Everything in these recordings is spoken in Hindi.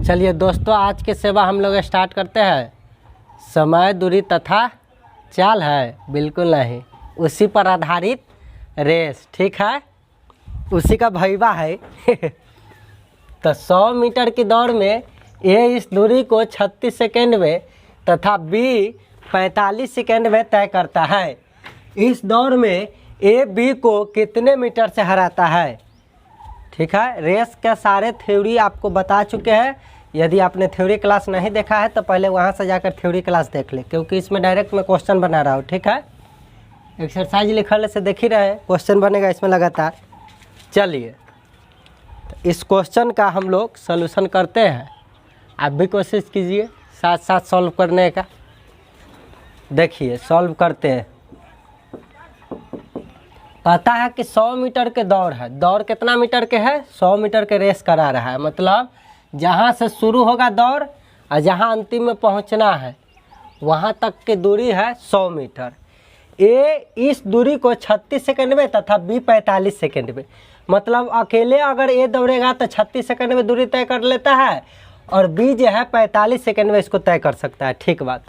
चलिए दोस्तों, आज की सेवा हम लोग स्टार्ट करते हैं। समय, दूरी तथा चाल है? बिल्कुल नहीं, उसी पर आधारित रेस। ठीक है, उसी का भैया है। तो 100 मीटर की दौड़ में ए इस दूरी को 36 सेकेंड में तथा बी 45 सेकेंड में तय करता है। इस दौड़ में ए बी को कितने मीटर से हराता है? ठीक है, रेस का सारे थ्योरी आपको बता चुके हैं। यदि आपने थ्योरी क्लास नहीं देखा है तो पहले वहाँ से जाकर थ्योरी क्लास देख ले, क्योंकि इसमें डायरेक्ट मैं क्वेश्चन बना रहा हूँ। ठीक है, एक्सरसाइज लिखल से देख ही रहे हैं, क्वेश्चन बनेगा इसमें लगातार। चलिए, तो इस क्वेश्चन का हम लोग सॉल्यूशन करते हैं। आप भी कोशिश कीजिए साथ साथ सॉल्व करने का। देखिए, सॉल्व करते हैं। कहता है कि 100 मीटर के दौड़ है। दौड़ कितना मीटर के है? 100 मीटर के रेस करा रहा है। मतलब जहाँ से शुरू होगा दौड़ और जहाँ अंतिम में पहुँचना है वहाँ तक की दूरी है 100 मीटर। ए इस दूरी को 36 सेकंड में तथा बी 45 सेकंड में। मतलब अकेले अगर ए दौड़ेगा तो 36 सेकंड में दूरी तय कर लेता है और बी जो है 45 सेकंड में इसको तय कर सकता है। ठीक बात।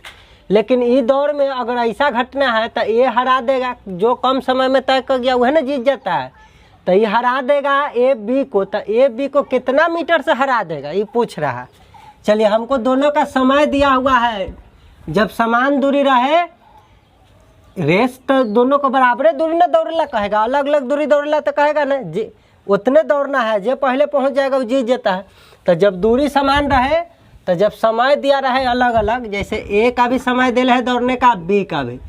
लेकिन ई दौड़ में अगर ऐसा घटना है तो ए हरा देगा। जो कम समय में तय कर गया वह ना जीत जाता है। तो ये हरा देगा ए बी को। तो ए बी को कितना मीटर से हरा देगा ये पूछ रहा है। चलिए, हमको दोनों का समय दिया हुआ है। जब समान दूरी रहे रेस तो दोनों को बराबर दूरी ना दौड़ला कहेगा। अलग अलग दूरी दौड़ला तो कहेगा ना जी उतने दौड़ना है, जो पहले पहुंच जाएगा वो जीत जाता है। तो जब दूरी समान रहे, तो जब समय दिया रहे अलग अलग, जैसे ए का भी समय दिया है दौड़ने का, बी का भी।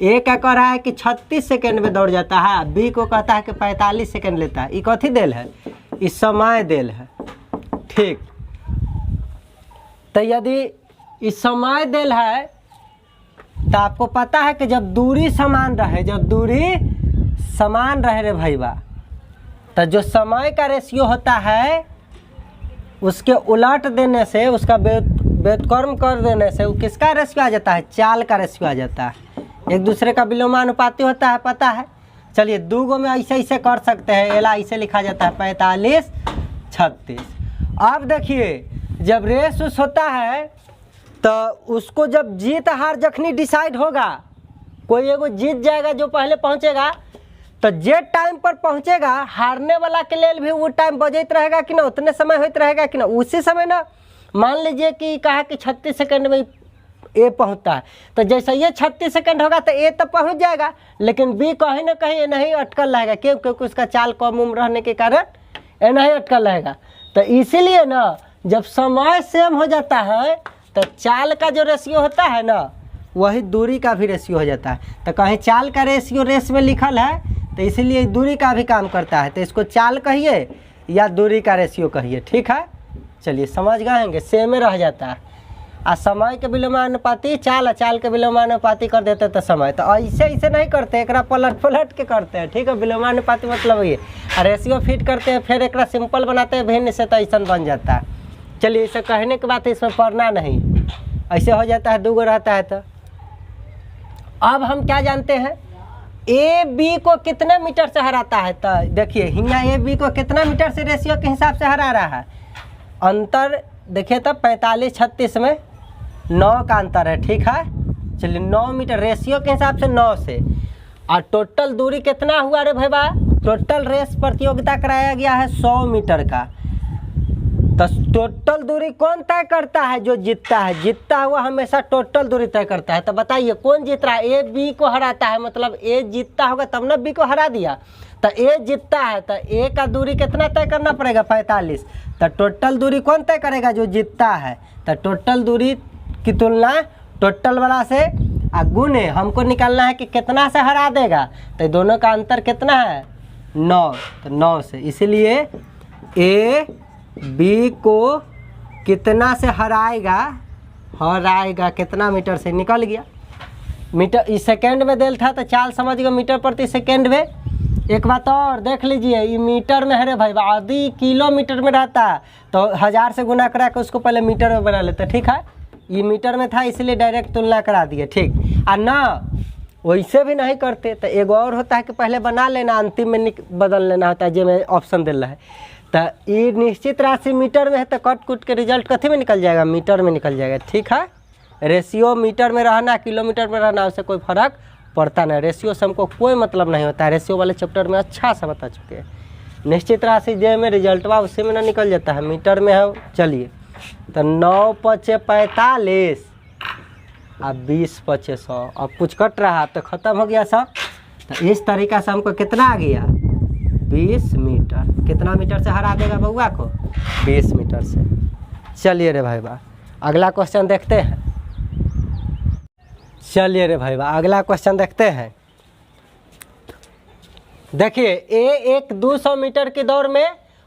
ए का कह रहा है कि 36 सेकंड में दौड़ जाता है, बी को कहता है कि 45 सेकंड लेता है। ये कथी देल है? इस समय देल है। ठीक, तो यदि इस समय देल है तो आपको पता है कि जब दूरी समान रहे, जब दूरी समान रहे रे भैया, तो जो समय का रेशियो होता है उसके उलट देने से, उसका व्युत्क्रम कर देने से वो किसका रेशियो आ जाता है? चाल का रेशियो आ जाता है। एक दूसरे का विलोमानुपाती होता है, पता है। चलिए, दो गो में ऐसे ऐसे कर सकते हैं। एला ऐसे लिखा जाता है 45 36। अब देखिए, जब रेस उस होता है तो उसको जब जीत हार जखनी डिसाइड होगा, कोई एगो जीत जाएगा जो पहले पहुंचेगा, तो जे टाइम पर पहुंचेगा हारने वाला के लिए भी वो टाइम बजत रहेगा कि ना, उतने समय होते रहेगा कि ना, उसी समय ना। मान लीजिए कि कहा कि 36 सेकंड में ए पहुंचता है, तो जैसे ये 36 सेकंड होगा तो ए तो पहुंच जाएगा, लेकिन बी कहीं ना कहीं नहीं अटकल रहेगा। क्यों? क्योंकि उसका चाल कम उम्र रहने के कारण ए नहीं अटकल रहेगा। तो इसीलिए ना जब समय सेम हो जाता है तो चाल का जो रेशियो होता है ना, वही दूरी का भी रेशियो हो जाता है। तो कहीं चाल का रेशियो रेस में लिखल है तो इसीलिए दूरी का भी काम करता है। तो इसको चाल कहिए या दूरी का रेशियो कहिए। ठीक है, चलिए समझ गए, सेम में रह जाता है। आ समय के विलोमानुपाती चाल, चाल के विलोमानुपाती कर देते तो समय। तो ऐसे ऐसे नहीं करते, एक पलट पलट के करते हैं। ठीक है, विलोमानुपाती मतलब ये रेशियो फिट करते हैं, फिर एक सिंपल बनाते हैं भिन्न से, तो ऐसा बन जाता है। चलिए, इसे कहने के बाद इसमें पढ़ना नहीं, ऐसे हो जाता है, दो गो रहता है। तो अब हम क्या जानते हैं? ए बी को कितने मीटर से हराता है? तो देखिए, यहाँ ए बी को कितना मीटर से रेशियो के हिसाब से हरा रहा है? अंतर देखिए तो 45 36 में 9 का अंतर है। ठीक है, चलिए 9 मीटर रेशियो के हिसाब से 9 से। और टोटल दूरी कितना हुआ रे भैया? टोटल रेस प्रतियोगिता कराया गया है 100 मीटर का। तो टोटल दूरी कौन तय करता है? जो जीतता है। जीतता हुआ हमेशा टोटल दूरी तय करता है। तो बताइए कौन जीत रहा है? ए बी को हराता है, मतलब ए जीतता होगा तब ना बी को हरा दिया। तो ए जीतता है तो ए का दूरी कितना तय करना पड़ेगा? 45। तो टोटल दूरी कौन तय करेगा? जो जीतता है। तो टोटल दूरी की तुलना टोटल वाला से गुणे हमको निकालना है कि कितना से हरा देगा। तो दोनों का अंतर कितना है? 9। तो 9 से, इसीलिए ए बी को कितना से हराएगा कितना मीटर से निकल गया। मीटर इस सेकेंड में दिल था तो चाल समझ गए मीटर प्रति सेकेंड में। एक बात और देख लीजिए, ये मीटर में है रे भाई। यदि किलोमीटर में रहता तो 1000 से गुना करा के उसको पहले मीटर में बना लेते। ठीक है, ये मीटर में था इसलिए डायरेक्ट तुलना करा दिए। ठीक, और ना वैसे भी नहीं करते तो एक और होता है कि पहले बना लेना, अंतिम में बदल लेना होता है, जो मैं ऑप्शन दे रहा है। तो ये निश्चित राशि मीटर में है तो कट कुट के रिजल्ट कथी में निकल जाएगा, मीटर में निकल जाएगा। ठीक है, रेशियो मीटर में रहना किलोमीटर में रहना उससे कोई फर्क पड़ता नहीं, रेशियो से हमको कोई मतलब नहीं होता है। रेशियो वाले चैप्टर में अच्छा सा बता चुके हैं। निश्चित राशि जे में रिजल्ट बा उसी में ना निकल जाता है, मीटर में है। चलिए तो 9 × 45 अब 20 × 100, अब कुछ कट रहा तो ख़त्म हो गया सब। तो इस तरीक़ा से हमको कितना आ गया 20 मीटर। कितना मीटर से हरा देगा बउआ को 20 मीटर से। चलिए रे भाई बा अगला क्वेश्चन देखते हैं। चलिए रे भाई बा अगला क्वेश्चन देखते हैं। देखिए एक 200 मीटर की दौड़ में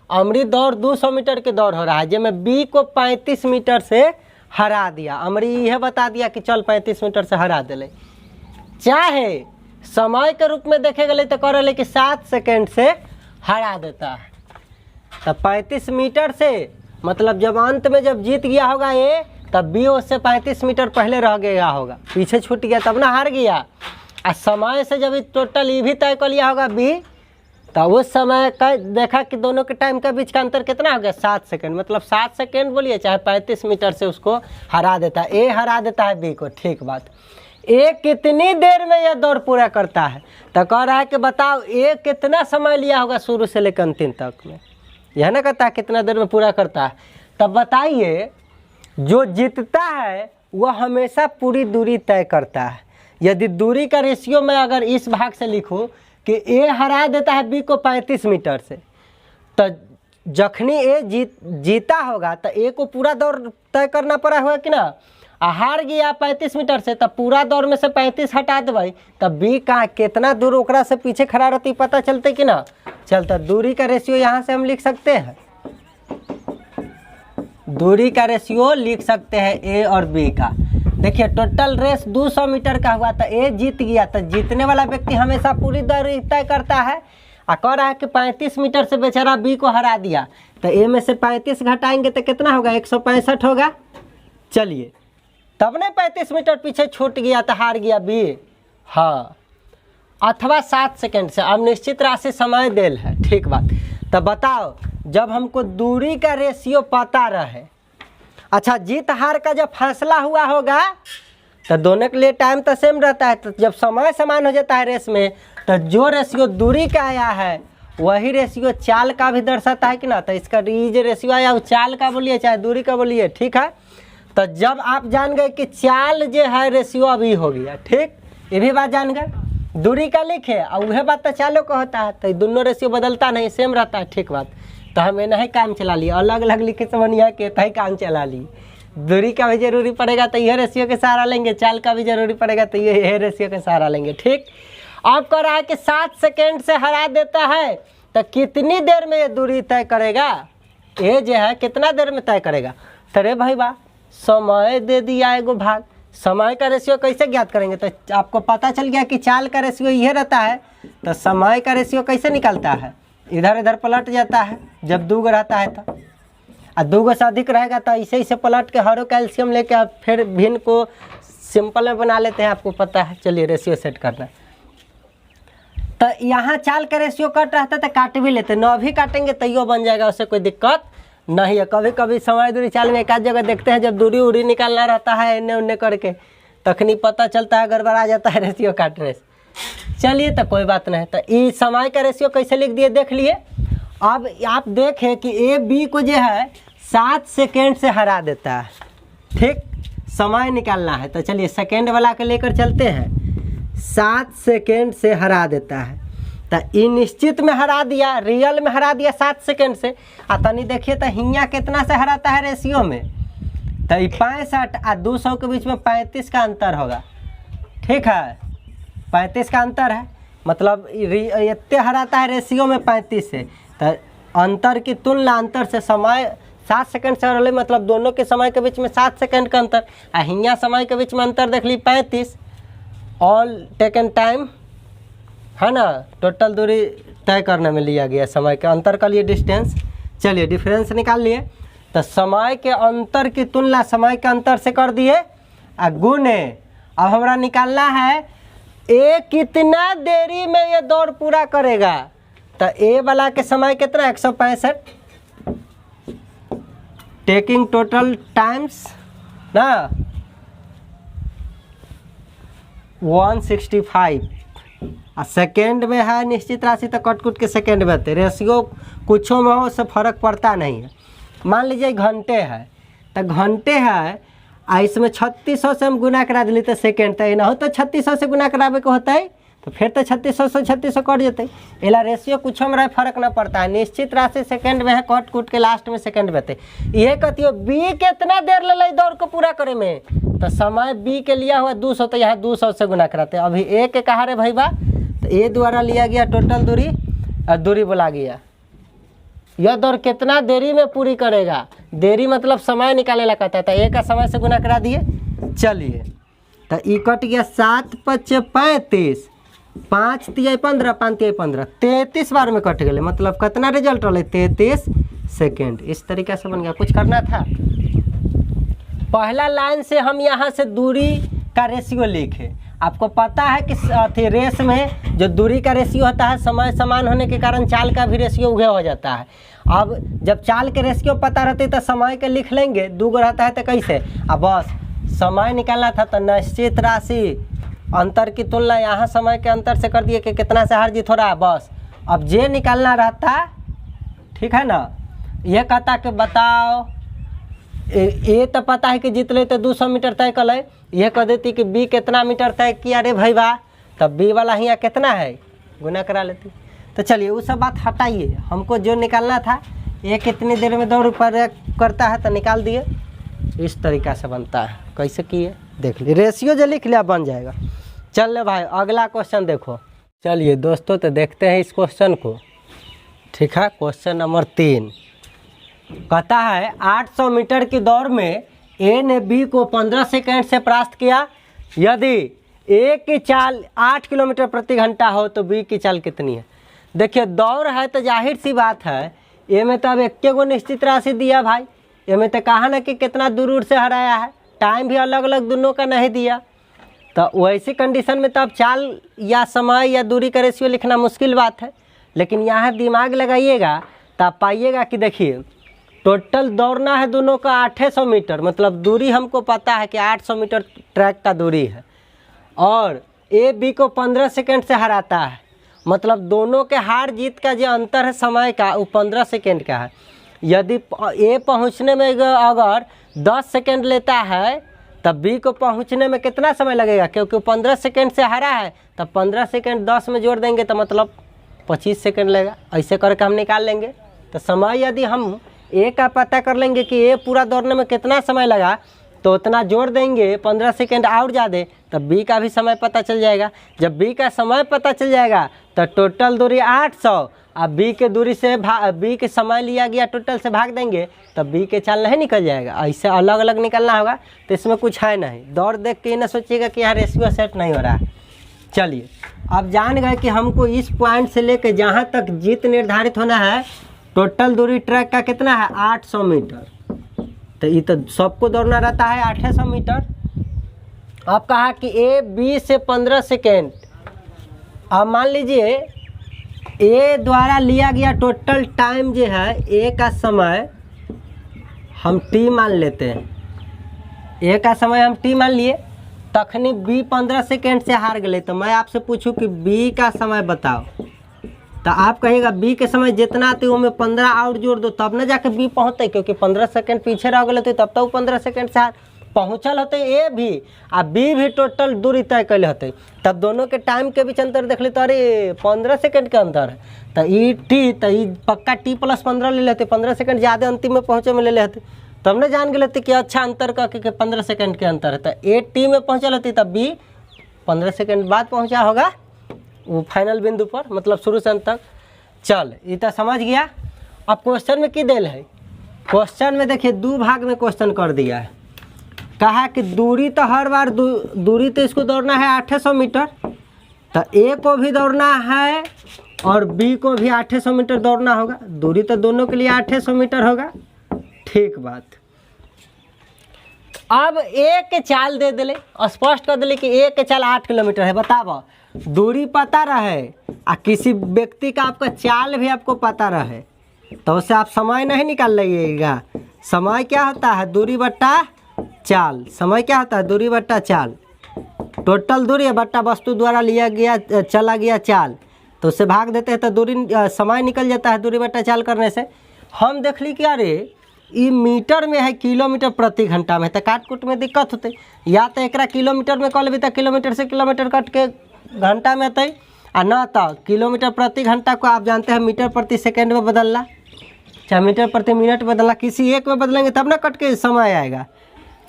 अमृत दौड़ 200 मीटर की दौड़ हो रहा है, जिसमें बी को 35 मीटर से हरा दिया। अमृत यह बता दिया कि चल 35 मीटर से हरा दिले। चाहे समय के रूप में देखे गए तो कह रहे कि 7 सेकेंड से हरा देता है। तो 35 मीटर से मतलब जब अंत में जब जीत गया होगा ए, तब बी उससे 35 मीटर पहले रह गया होगा, पीछे छूट गया तब ना हार गया। और समय से जब टोटल ये भी तय कर लिया होगा बी, तो उस समय का देखा कि दोनों के टाइम के बीच का अंतर कितना हो गया 7 सेकेंड। मतलब 7 सेकेंड बोलिए चाहे 35 मीटर से उसको हरा देता है, ए हरा देता है बी को। ठीक बात। ए कितनी देर में यह दौड़ पूरा करता है, तो कह रहा है कि बताओ ए कितना समय लिया होगा शुरू से लेकर अंतिम तक में। यह ना कहता है कितना देर में पूरा करता है। तब बताइए जो जीतता है वह हमेशा पूरी दूरी तय करता है। यदि दूरी का रेशियो में अगर इस भाग से लिखूं कि ए हरा देता है बी को 35 मीटर से, तो जखनी ए जीता होगा तो ए को पूरा दौड़ तय करना पड़ा होगा कि ना। हार गया 35 मीटर से, तब पूरा दौड़ में से 35 हटा देवे, तब बी कहाँ कितना दूर ओकरा से पीछे खड़ा रहती पता चलते कि ना चलता। दूरी का रेशियो यहाँ से हम लिख सकते हैं, दूरी का रेशियो लिख सकते हैं ए और बी का। देखिए टोटल रेस 200 मीटर का हुआ, तो ए जीत गया, तो जीतने वाला व्यक्ति हमेशा पूरी दूरी तय करता है। और कह रहा है कि 35 मीटर से बेचारा बी को हरा दिया, तो ए में से 35 घटाएंगे तो कितना होगा 165 होगा। चलिए तब नहीं 35 मीटर पीछे छूट गया तो हार गया बी। हाँ, अथवा 7 सेकेंड से। अब निश्चित राशि समय देल है। ठीक बात। तो बताओ जब हमको दूरी का रेशियो पता रहे, अच्छा जीत हार का जब फैसला हुआ होगा तो दोनों के लिए टाइम तो सेम रहता है। तो जब समय समान हो जाता है रेस में, तो जो रेशियो दूरी का आया है वही रेशियो चाल का भी दर्शाता है कि ना। तो इसका ये जो रेशियो आया वो चाल का बोलिए चाहे दूरी का बोलिए। ठीक है, तो जब आप जान गए कि चाल जो है रेशियो अभी हो गया, ठीक, ये भी बात जान गए। दूरी का लिखे और वह बात तो चालों का होता है, तो दोनों रेशियो बदलता नहीं, सेम रहता है। ठीक बात। तो हमें नहीं काम चला लिया, अलग अलग लिखे से बनिया के तय काम चला ली। दूरी का भी जरूरी पड़ेगा तो यह रेशियो के सहारा लेंगे, चाल का भी जरूरी पड़ेगा तो यह रेशियो के सहारा लेंगे। ठीक। अब कह रहा है कि 7 सेकेंड से हरा देता है, तो कितनी देर में ये दूरी तय करेगा, ये जो है कितना देर में तय करेगा। तो रे भाई बा समय दे दिया एगो भाग। समय का रेशियो कैसे ज्ञात करेंगे, तो आपको पता चल गया कि चाल का रेशियो यह रहता है, तो समय का रेशियो कैसे निकलता है, इधर इधर पलट जाता है जब 2 रहता है तो। और 2 से अधिक रहेगा तो ऐसे ऐसे पलट के हरो कैल्शियम लेके आप फिर भिन्न को सिंपल में बना लेते हैं, आपको पता है। चलिए रेशियो सेट करना। तो यहाँ चाल का रेशियो कट रहता है तो काट भी लेते, 9 भी काटेंगे तैयो बन जाएगा, उससे कोई दिक्कत नहीं है। कभी कभी समय दूरी चाल में एक आध जगह देखते हैं जब दूरी उड़ी निकालना रहता है इन्ने उन्ने करके, तखनी पता चलता है गड़बड़ा जाता है रेशियो काटने से। चलिए तो कोई बात नहीं। तो ये समय का रेशियो कैसे लिख दिए देख लिए। अब आप देखें कि ए बी को जो है 7 सेकेंड से हरा देता है। ठीक, समय निकालना है तो चलिए सेकेंड वाला के लेकर चलते हैं। 7 सेकेंड से हरा देता है, तो ये निश्चित में हरा दिया, रियल में हरा दिया 7 सेकेंड से। आ तनी देखिए तो हियाँ कितना से हराता है रेशियो में, तो ये 65 और 200 के बीच में 35 का अंतर होगा। ठीक है, 35 का अंतर है, मतलब इतने हराता है रेशियो में 35 से। तो अंतर की तुलना अंतर से समय 7 सेकेंड से हरले, मतलब दोनों के समय के बीच में 7 सेकेंड का अंतर। आ हियाँ समय के बीच में अंतर देख ली 35, ऑल टेकन टाइम है ना, टोटल दूरी तय करने में लिया गया समय के अंतर का लिए डिस्टेंस। चलिए डिफरेंस निकाल लिए, तो समय के अंतर की तुलना समय के अंतर से कर दिए आ गुणे। अब हमारा निकालना है ए कितना देरी में ये दौड़ पूरा करेगा, तो ए वाला के समय कितना 165, टेकिंग टोटल टाइम्स ना 165 आ सेकेंड में है निश्चित राशि तो कट कुट के सेकेंड में आते, रेशियो कुछों में हो से फर्क पड़ता नहीं है। मान लीजिए घंटे है तो घंटे है आ इसमें 3600 से हम गुना करा दिली तो सेकेंड तो ना हो तो 3600 से गुना करावे को होता है तो फिर तो 3600 से 3600 कट जाते। एला रेशियो कुछों में फर्क ना पड़ता है, निश्चित राशि सेकेंड में है कट कुट के लास्ट में सेकेंड में आते। ये कहती बी कितना देर ले दौड़ को पूरा करे में तो समय बी के लिया हुआ 200 तो यहाँ 200 से गुना कराते। अभी ए के कहा रे भाई बा तो ए द्वारा लिया गया टोटल दूरी और दूरी बोला गया। यह दौड़ कितना देरी में पूरी करेगा, देरी मतलब समय निकाले ला कहता है तो ए का समय से गुना करा दिए। चलिए तो ई कट गया 7 × 5 = 35, 5 × 3 = 15, 5 × 3 = 15, 33 बार में कट गए मतलब कितना रिजल्ट रहा 33 सेकेंड। इस तरीके से बन गया। कुछ करना था पहला लाइन से हम यहाँ से दूरी का रेशियो लिखे। आपको पता है कि रेस में जो दूरी का रेशियो होता है समय समान होने के कारण चाल का भी रेशियो उगे हो जाता है। अब जब चाल के रेशियो पता रहते तो समय के लिख लेंगे, 2 गो रहता है तो कैसे। अब बस समय निकालना था तो निश्चित राशि अंतर की तुलना यहाँ समय के अंतर से कर दिए कि कितना से हार जीत हो रहा है बस। अब जे निकालना रहता ठीक है ना। यह कहता कि बताओ ये तो पता है कि जीत ले तो 200 मीटर तय कर ले। यह कह देती कि बी कितना मीटर तय किया रे भाई बा तब बी वाला यहाँ कितना है गुना करा लेती। तो चलिए वो सब बात हटाइए, हमको जो निकालना था ये कितनी देर में दौड़ पर करता है तो निकाल दिए। इस तरीक़ा से बनता है। कैसे किए देख लीजिए, रेशियो जो लिख लिया बन जाएगा। चल भाई अगला क्वेश्चन देखो। चलिए दोस्तों तो देखते हैं इस क्वेश्चन को। ठीक है, क्वेश्चन नंबर 3 कहता है 800 मीटर की दौड़ में ए ने बी को 15 सेकंड से परास्त किया। यदि ए की चाल 8 किलोमीटर प्रति घंटा हो तो बी की चाल कितनी है। देखिए दौड़ है तो जाहिर सी बात है ए में तो अब एक को निश्चित राशि दिया भाई। ए में तो कहा ना कि कितना दूर से हराया है, टाइम भी अलग अलग दोनों का नहीं दिया। तो वैसी कंडीशन में तो अब चाल या समय या दूरी का रेशियो लिखना मुश्किल बात है। लेकिन यहाँ दिमाग लगाइएगा तो आप पाइएगा कि देखिए टोटल दौड़ना है दोनों का 800 मीटर, मतलब दूरी हमको पता है कि 800 मीटर ट्रैक का दूरी है और ए बी को 15 सेकंड से हराता है। मतलब दोनों के हार जीत का जो अंतर है समय का वो 15 सेकंड का है। यदि ए पहुंचने में अगर 10 सेकंड लेता है तब बी को पहुंचने में कितना समय लगेगा, क्योंकि 15 सेकंड से हरा है तब 15 सेकंड 10 में जोड़ देंगे तो मतलब 25 सेकंड लगेगा। ऐसे करके हम निकाल लेंगे। तो समय यदि हम ए का पता कर लेंगे कि ए पूरा दौड़ने में कितना समय लगा तो उतना जोड़ देंगे 15 सेकंड और ज़्यादा तब बी का भी समय पता चल जाएगा। जब बी का समय पता चल जाएगा तो टोटल दूरी 800 अब बी के दूरी से बी के समय लिया गया टोटल से भाग देंगे तब बी के चाल नहीं निकल जाएगा। ऐसे अलग अलग निकलना होगा तो इसमें कुछ है नहीं। दौड़ देख के ना सोचिएगा कि यहाँ रेशियो सेट नहीं हो रहा है। चलिए अब जान गए कि हमको इस पॉइंट से लेकर जहाँ तक जीत निर्धारित होना है टोटल दूरी ट्रैक का कितना है 800 मीटर। तो ये तो सबको दौड़ना रहता है 800 मीटर। अब कहा कि ए बी से 15 सेकेंड। अब मान लीजिए ए द्वारा लिया गया टोटल टाइम जो है ए का समय हम टी मान लेते हैं। ए का समय हम टी मान लिए तखनी बी 15 सेकेंड से हार गए। तो मैं आपसे पूछूं कि बी का समय बताओ तो आप कहिएगा बी के समय जितना आते वो में 15 और जोड़ दो तब ना जाके बी पहुँचते, क्योंकि 15 सेकंड पीछे रह गए तब तो 15 सेकंड से पहुँचल होते ए भी आ बी भी टोटल दूरी तय कैले होते तब दोनों के टाइम के बीच अंतर देख ली तो अरे 15 सेकंड के अंतर है। तो ई टी तो ई पक्का टी + 15 ले लेते, 15 सेकंड ज़्यादा अंतिम में पहुँचे में ले लेते तब ना जान गए कि अच्छा अंतर का कि 15 सेकंड के अंतर है। तो ए टी में पहुँचल होती तब बी 15 सेकंड बाद पहुँचा होगा वो फाइनल बिंदु पर, मतलब शुरू से अंत तक। चल ये तो समझ गया। अब क्वेश्चन में की देल है, क्वेश्चन में देखिए 2 भाग में क्वेश्चन कर दिया है। कहा कि दूरी तो हर बार दूरी तो इसको दौड़ना है 800 मीटर तो ए को भी दौड़ना है और बी को भी 800 मीटर दौड़ना होगा। दूरी तो दोनों के लिए 800 मीटर होगा। ठीक बात। अब ए के चाल दे दिले, स्पष्ट कर दिले कि ए के चाल 8 किलोमीटर है। बताओ दूरी पता रहे और किसी व्यक्ति का आपका चाल भी आपको पता रहे तो उससे आप समय नहीं निकाल लीजिएगा, समय क्या होता है? दूरी बट्टा चाल। समय क्या होता है? दूरी बट्टा चाल। टोटल दूरी है बट्टा वस्तु द्वारा लिया गया चला गया चाल, तो उससे भाग देते हैं तो दूरी समय निकल जाता है दूरी बट्टा चाल करने से। हम देख ली क्या रे, ये मीटर में है, किलोमीटर प्रति घंटा में, तो काट कूट में दिक्कत होते, या तो एक किलोमीटर में कर लेबी तो किलोमीटर से किलोमीटर कट के घंटा में अतई, आ न तो किलोमीटर प्रति घंटा को आप जानते हैं मीटर प्रति सेकेंड में बदलना, चाहे मीटर प्रति मिनट बदलना, किसी एक में बदलेंगे तब ना कट के समय आएगा।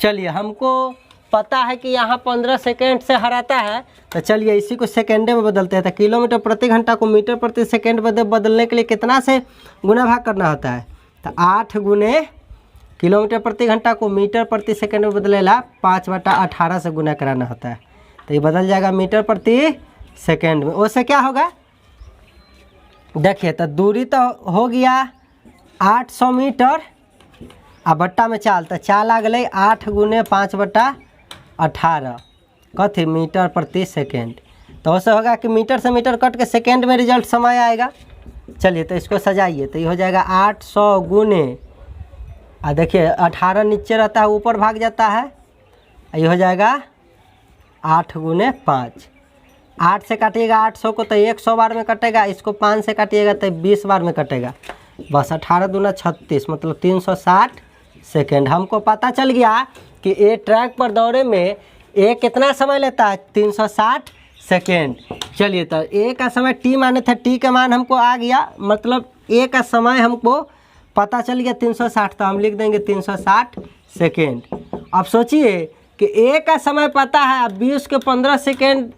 चलिए, हमको पता है कि यहाँ 15 सेकेंड से हराता है, तो चलिए इसी को सेकेंडे में बदलते हैं। तो किलोमीटर प्रति घंटा को मीटर प्रति सेकेंड बदलने के लिए कितना से गुना भाग करना होता है? तो 8 गुने किलोमीटर प्रति घंटा को मीटर प्रति सेकेंड में बदलेला 5/18 से गुना कराना होता है, तो ये बदल जाएगा मीटर प्रति सेकेंड में। उससे क्या होगा? देखिए, तो दूरी तो हो गया 800 मीटर, आ बट्टा में चाल, तो चाल आ गई 8 गुने 5/18 कथी मीटर प्रति सेकेंड। तो उससे होगा कि मीटर से मीटर कट के सेकेंड में रिजल्ट समय आएगा। चलिए, तो इसको सजाइए, तो ये हो जाएगा 800 गुने, देखिए 18 नीचे रहता है ऊपर भाग जाता है, ये हो जाएगा 8 गुने 5। 8 से काटिएगा 800 को तो 100 बार में कटेगा, इसको 5 से काटिएगा तो 20 बार में कटेगा, बस 18 दूना 36 मतलब 360 सेकेंड। हमको पता चल गया कि ए ट्रैक पर दौड़े में ए कितना समय लेता है? 360 सेकेंड। चलिए, तो ए का समय टी माने थे, टी का मान हमको आ गया, मतलब ए का समय हमको पता चल गया 360, तो हम लिख देंगे 360 सेकेंड। अब सोचिए कि ए का समय पता है, अब 20 के 15 सेकेंड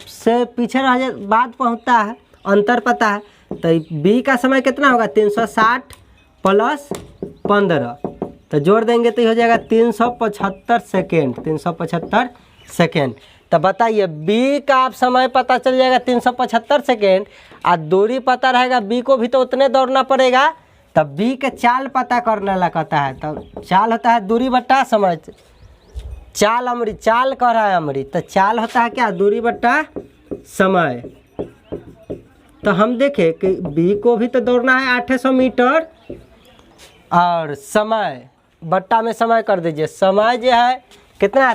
से पीछे रह जाए बाद पहुँचता है, अंतर पता है, तो बी का समय कितना होगा? 360 प्लस 15, तो जोड़ देंगे तो हो जाएगा 375 सेकेंड। 375 सेकेंड। तो बताइए, बी का आप समय पता चल जाएगा 375 सेकेंड, और दूरी पता रहेगा, बी को भी तो उतने दौड़ना पड़ेगा, तब बी के चाल पता करने लगता है। तो चाल होता है दूरी बट्टा समय, चाल अमृत, चाल कह रहा है अमृत, तो चाल होता है क्या? दूरी बट्टा समय। तो हम देखें कि बी को भी तो दौड़ना है 800 मीटर, और समय बट्टा में समय कर दीजिए, समय जो है कितना?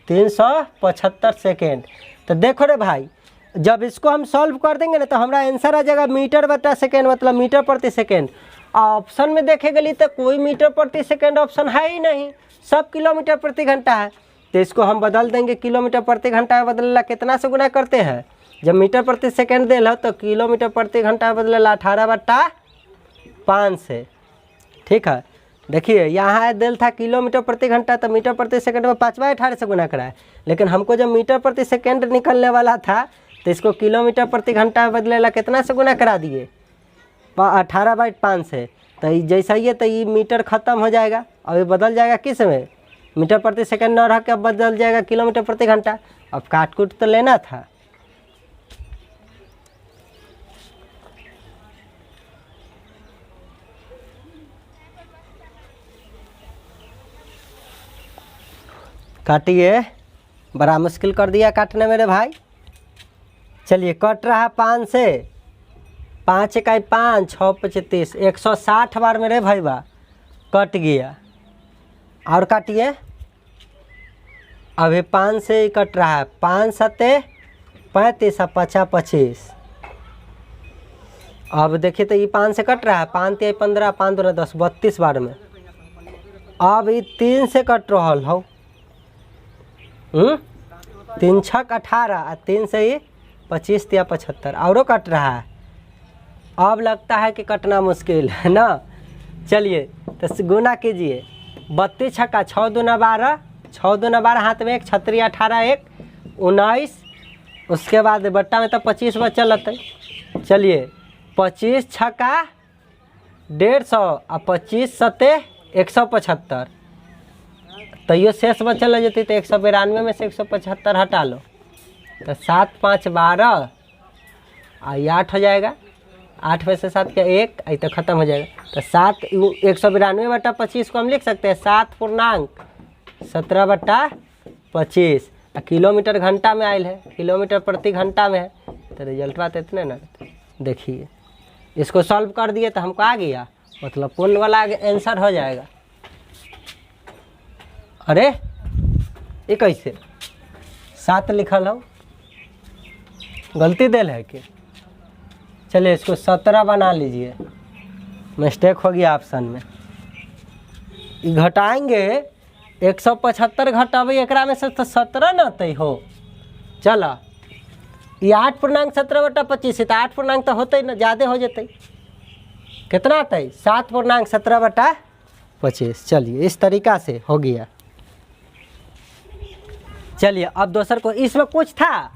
375 सेकेंड। तो देखो रे भाई, जब इसको हम सॉल्व कर देंगे ना तो हमारा आंसर आ जाएगा मीटर बट्टा सेकेंड, मतलब मीटर प्रति सेकेंड। ऑप्शन में देखे गली तो कोई मीटर प्रति सेकेंड ऑप्शन है ही नहीं, सब किलोमीटर प्रति घंटा है, तो इसको हम बदल देंगे किलोमीटर प्रति घंटा में। बदलेला कितना से गुना करते हैं? जब मीटर प्रति सेकेंड देल हो तो किलोमीटर प्रति घंटा में बदलेला 18/5 से। ठीक है, देखिए यहाँ दिल था किलोमीटर प्रति घंटा, तो मीटर प्रति सेकंड में 5/18 से गुना कराए, लेकिन हमको जब मीटर प्रति सेकंड निकलने वाला था तो इसको किलोमीटर प्रति घंटा में बदलेला कितना से गुना करा दिए? 18/5 से। तो जैसा ही है तो ये मीटर ख़त्म हो जाएगा, और ये बदल जाएगा किस में? मीटर प्रति सेकंड न रह के अब बदल जाएगा किलोमीटर प्रति घंटा। अब काट कूट तो लेना था। काटिए, बड़ा मुश्किल कर दिया काटने मेरे भाई। चलिए, कट रहा 5 से, 5 इकाई 5, 6 25, 160 बार मेरे भाई बा कट गया। और काटिए, अभी 5 से ही कट रहा है, 5 सते 35 और 50 25। अब देखिए तो ये 5 से कट रहा है, 5 3 15, 5 2 10, 32 बार में। अब ये 3 से कट रहा हो, 3 6 18, और 3 से ही 25 या 75 और कट रहा है। अब लगता है कि कटना मुश्किल है ना। चलिए, तो गुना कीजिए, 32 छक्का 6 दूना 12, 6 दूना 12 हाथ में 1, छतरी 18 1 19, उसके बाद बट्टा में तो 25 बचल रहते। चलिए, 25 छक्का 150 और 25 सते 175, तो ये शेष बचल रह जाती, तो 192 में से 175 हटा लो, तो 7 5 12 और 8 हो जाएगा। 8 में से 7 का 1, आई तो ख़त्म हो जाएगा। तो 7 192/25 को हम लिख सकते हैं 7पूर्णांक 17/25। किलोमीटर घंटा में आयल है, किलोमीटर प्रति घंटा में है, तो रिजल्ट बात इतने ना। देखिए, इसको सॉल्व कर दिए तो हमको आ गया मतलब पूर्ण वाला आंसर हो जाएगा। अरे ये कैसे 7 लिखल हो, गलती दिल है कि? चलिए इसको 17 बना लीजिए, मिस्टेक होगी ऑप्शन में। घटाएंगे 175 घटावे एकरा में से तो 17 न तय हो। चला ये 8.17/25 है तो 8 तो होते न, ज़्यादा हो जाते। कितना तय 7.17/25। चलिए इस तरीका से हो गया। चलिए अब दूसर को, इसमें कुछ था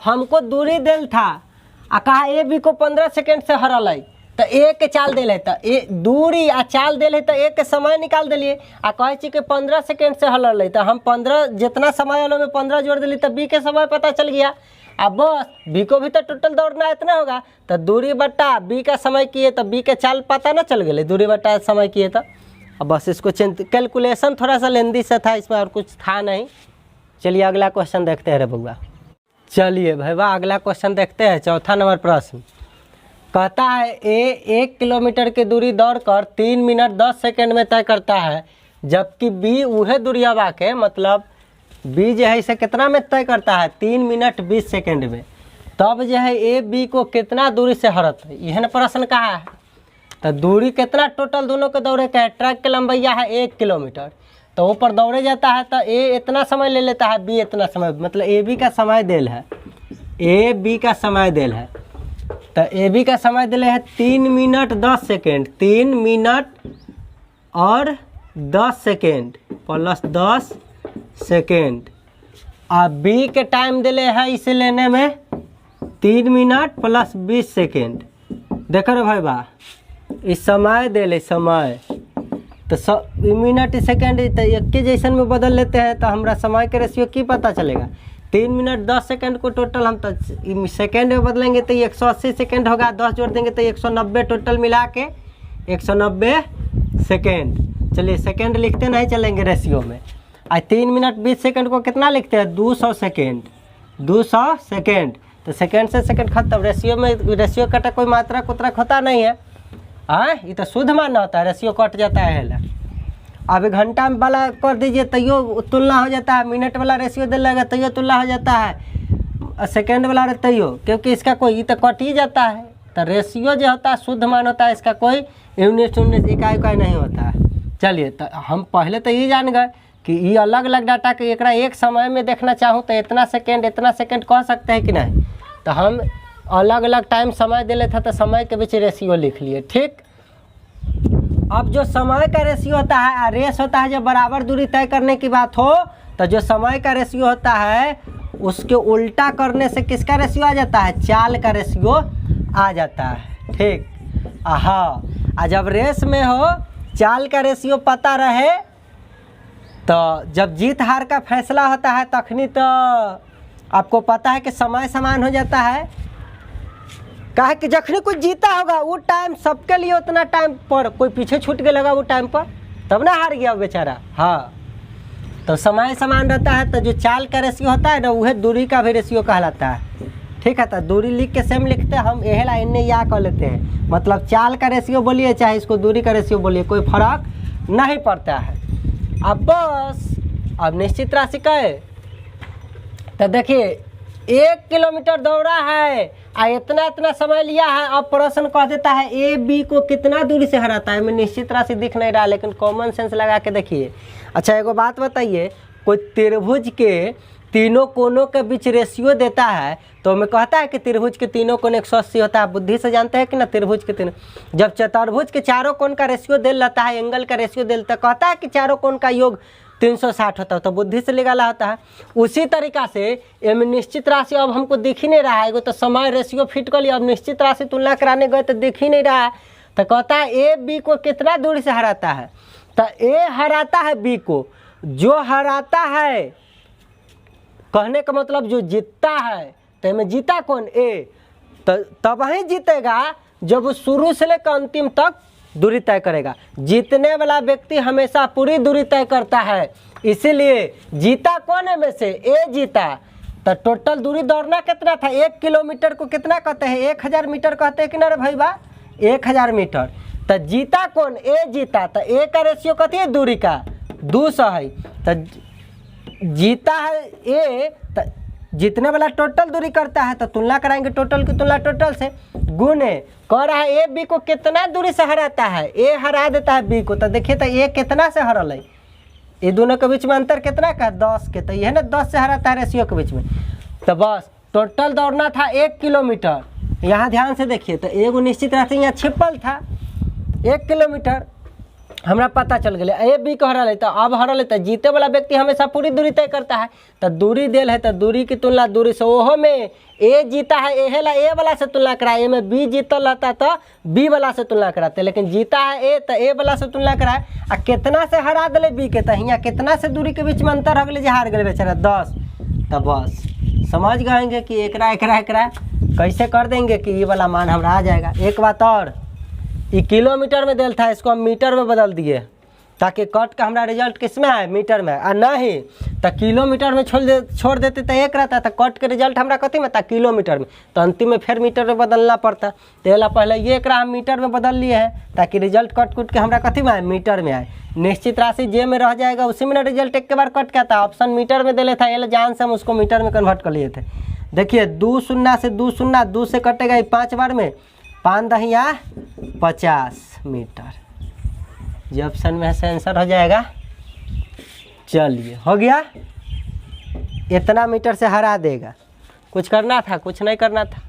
हमको दूरी दिल था आ कहा ए बी को 15 सेकेंड से हरल है तो ए के चाल दिल है तो ए दूरी आ चाल दिल है तो ए के समय निकाल दिलिए आ कहे छी कि 15 सेकेंड से हरल है तो हम 15 जितना समय वालों में 15 जोड़ दिली तो बी के समय पता चल गया। अब बस बी को भी तो टोटल दौड़ना इतना होगा तो दूरी बट्टा बी का समय किए तो बी के चाल पता ना चल गए, दूरी बट्टा समय किए तो। अब बस इसको कैलकुलेशन थोड़ा सा लेंदी से था, इसमें और कुछ था नहीं। चलिए अगला क्वेश्चन देखते हैं रे बउआ। चलिए भैया अगला क्वेश्चन देखते हैं। चौथा नंबर प्रश्न कहता है ए 1 किलोमीटर की दूरी दौड़कर 3 मिनट 10 सेकेंड में तय करता है, जबकि बी वह दूरिया के मतलब बी जो है इसे कितना में तय करता है 3 मिनट 20 सेकेंड में, तब जो है ए बी को कितना दूरी से हरत है, यह ना प्रश्न कहा है। तो दूरी कितना टोटल दोनों के दौड़े का है, ट्रैक की लंबाई है 1 किलोमीटर तो ऊपर दौड़े जाता है तो ए इतना समय ले लेता है, बी इतना समय, मतलब ए बी का समय देल है, ए बी का समय देल है तो ए बी का समय दिले है 3 मिनट 10 सेकेंड, 3 मिनट और 10 सेकेंड प्लस 10 सेकेंड। अब बी के टाइम दिले है इसे लेने में 3 मिनट प्लस 20 सेकेंड। देखो रे भाई बा इस समय दिले समय तो मिनट सेकेंड तो एक के जैसन में बदल लेते हैं तो हमारा समय के रेशियो की पता चलेगा। 3 मिनट 10 सेकेंड को टोटल हम तो सेकेंड में बदलेंगे तो 180 सेकेंड होगा, 10 जोड़ देंगे तो 190 टोटल मिला के 190 सेकेंड। चलिए सेकेंड लिखते नहीं चलेंगे रेशियो में। आज 3 मिनट 20 सेकेंड को कितना लिखते हैं 200 सेकेंड, 200 सेकेंड तो सेकेंड से सेकेंड खत्म। रेशियो में रेशियो कटा कोई मात्रा कुतरक होता नहीं है, हाँ ये तो शुद्ध मानना होता है, रेशियो कट जाता है। अब घंटा वाला कर दीजिए तैयो तुलना हो जाता है, मिनट वाला रेशियो दे लगेगा तैयो तुलना हो जाता है, सेकेंड वाला तैयो, क्योंकि इसका कोई तो कट ही जाता है। तो रेशियो जो होता है शुद्ध मान होता है, इसका कोई यूनिट इकाई नहीं होता है। चलिए तो हम पहले तो ये जान गए कि ये अलग अलग डाटा के एक समय में देखना चाहूँ तो इतना सेकेंड कह सकते हैं कि नहीं, तो हम अलग अलग टाइम समय दे लेते तो समय के बीच रेशियो लिख लिए। ठीक, अब जो समय का रेशियो होता है रेस होता है, जब बराबर दूरी तय करने की बात हो तो जो समय का रेशियो होता है उसके उल्टा करने से किसका रेशियो आ जाता है, चाल का रेशियो आ जाता है। ठीक, हाँ जब रेस में हो चाल का रेशियो पता रहे तो जब जीत हार का फैसला होता है तखनी तो आपको पता है कि समय समान हो जाता है। कहा कि जखनी कुछ जीता होगा वो टाइम सबके लिए उतना टाइम पर, कोई पीछे छूट के लगा वो टाइम पर तब ना हार गया बेचारा। हाँ तो समय समान रहता है तो जो चाल का रेशियो होता है ना वह दूरी का भी रेशियो कहलाता है। ठीक है, तो दूरी लिख के सेम लिखते हैं हम, यह लाइन ने या कह लेते हैं, मतलब चाल का रेशियो बोलिए चाहे इसको दूरी का रेशियो बोलिए कोई फर्क नहीं पड़ता है। अब बस अब निश्चित राशि का है तो देखिए 1 किलोमीटर दौड़ा है और इतना समय लिया है। अब प्रश्न कह देता है ए बी को कितना दूरी से हराता है। मैं निश्चित राशि दिख नहीं रहा लेकिन कॉमन सेंस लगा के देखिए। अच्छा एगो बात बताइए, कोई त्रिभुज के तीनों कोनों के बीच रेशियो देता है तो मैं कहता है कि त्रिभुज के तीनों कोण 180 होता है। बुद्धि से जानते हैं कि ना त्रिभुज के तीनों, जब चतुर्भुज के चारों कोण का रेशियो दे लेता है, एंगल का रेशियो देता है, कहता है कि चारों कोण का योग 360 होता है, तो बुद्धि से निकाला होता है। उसी तरीका से एम निश्चित राशि अब हमको दिख ही नहीं रहा है, तो समय रेशियो फिट कर लिया, अब निश्चित राशि तुलना कराने गए तो दिख ही नहीं रहा है, तो कहता है ए बी को कितना दूरी से हराता है। तो ए हराता है बी को, जो हराता है कहने का मतलब जो जीतता है, तो में जीता कौन ए, तो तब ही जीतेगा जब वो शुरू से लेकर अंतिम तक दूरी तय करेगा। जीतने वाला व्यक्ति हमेशा पूरी दूरी तय करता है, इसीलिए जीता कौन है में से ए जीता। तो टोटल दूरी दौड़ना कितना था, 1 किलोमीटर को कितना कहते हैं 1000 मीटर कहते हैं कि ना रे भाई बा 1000 मीटर। तो जीता कौन? ए जीता। तो ए का रेशियो कथी है? दूरी का 200 है। तो जीता है ए, तो जितने वाला टोटल दूरी करता है तो तुलना कराएंगे टोटल की तुलना टोटल से, गुने कह रहा है ए बी को कितना दूरी से हराता है, ए हरा देता है बी को। तो देखिए तो ए कितना से हरल है, ये दोनों के बीच में अंतर कितना का? 10 के। तो ये ना 10 से हराता है रेशियो के बीच में। तो बस टोटल दौड़ना था 1 किलोमीटर। यहाँ ध्यान से देखिए तो एगो निश्चित राशि यहाँ छिपल था 1 किलोमीटर, हमरा पता चल गया ए बी को हरा लेता। अब हरा लेता, जीते वाला व्यक्ति हमेशा पूरी दूरी तय करता है। तो दूरी देल है तो दूरी की तुलना दूरी से, ओहो में ए जीता है ए वाला से तुलना कराए, ए में बी जीतल रहता तो बी वाला से तुलना कराते, लेकिन जीता है ए तो ए वाला से तुलना कराए। आ कितना से हरा दिले बी के? तो यहाँ कितना से दूरी के बीच में अंतर हो गए जे हार गए बेचारा? 10। तो बस समझ गएंगे कि एकरा कैसे कर देंगे कि ये वाला मान हमरा आ जाएगा। एक बात और, ये किलोमीटर में दिल था, इसको हम मीटर में बदल दिए ताकि कट का हमारा रिजल्ट किस में आए? मीटर में। और नहीं तो किलोमीटर में छोड़ देते तो 1 रहता, तो कट के रिजल्ट हमारा कथी में था? किलोमीटर में। तो अंतिम में फिर मीटर में बदलना पड़ता। तो पहले ये एक हम मीटर में बदल लिए हैं ताकि रिजल्ट कट कुट के हमारा कथी में आए? मीटर में आए। निश्चित राशि जे में रह जाएगा उसी में रिजल्ट एक के बार कट के आता। ऑप्शन मीटर में दिले था, ये जान से हम उसको मीटर में कन्वर्ट कर लिए थे। देखिए 2 शून्य से 2 शून्य 2 से कटेगा 5 बार में, 5 दहिया 50 मीटर। जो ऑप्शन में से आंसर हो जाएगा। चलिए हो गया, इतना मीटर से हरा देगा। कुछ करना था? कुछ नहीं करना था।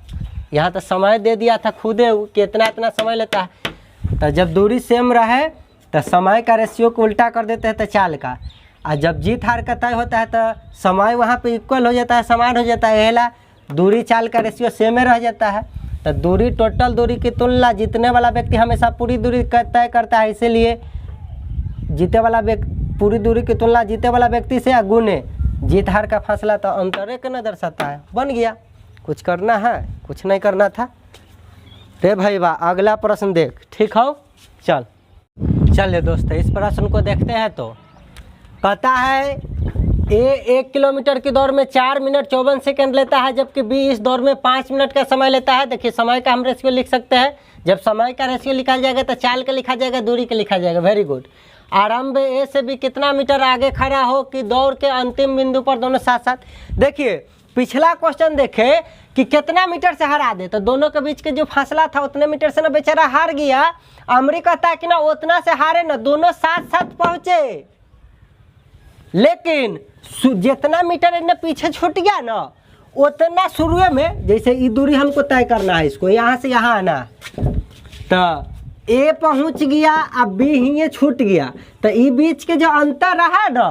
यहाँ तो समय दे दिया था खुदे कि इतना समय लेता है। तो जब दूरी सेम रहे तो समय का रेशियो को उल्टा कर देते हैं तो चाल का, और जब जीत हार का तय होता है तो समय वहाँ पे इक्वल हो जाता है, समान हो जाता है। एला दूरी चाल का रेशियो सेम में रह जाता है। तो दूरी टोटल दूरी की तुलना जीतने वाला व्यक्ति हमेशा पूरी दूरी तय करता है, इसीलिए जीते वाला व्यक्ति पूरी दूरी की तुलना जीते वाला व्यक्ति से गुने जीत हार का फासला तो अंतरे के न दर्शाता है। बन गया। कुछ करना है? कुछ नहीं करना था। रे भाई वाह, अगला प्रश्न देख। ठीक हो? चलिए दोस्तों इस प्रश्न को देखते हैं। तो कहता है ए 1 किलोमीटर की दौड़ में 4 मिनट 54 सेकंड लेता है, जबकि बी इस दौड़ में 5 मिनट का समय लेता है। देखिए समय का हम रेशियो लिख सकते हैं। जब समय का रेशियो लिखा जाएगा तो चाल का लिखा जाएगा, दूरी का लिखा जाएगा। Very good. आरंभ ए से बी कितना मीटर आगे खड़ा हो कि दौड़ के अंतिम बिंदु पर दोनों साथ साथ। देखिए पिछला क्वेश्चन देखे कि कितना मीटर से हरा दे, तो दोनों के बीच के जो फासला था उतने मीटर से ना बेचारा हार गया। अमरी कहता है कि ना उतना से हारे ना, दोनों साथ साथ पहुंचे, लेकिन जितना मीटर इन्हें पीछे छूट गया ना उतना शुरू में, जैसे ये दूरी हमको तय करना है, इसको यहाँ से यहाँ आना, तो ए पहुंच गया, अब बी ही छूट गया, तो ये बीच के जो अंतर रहा ना,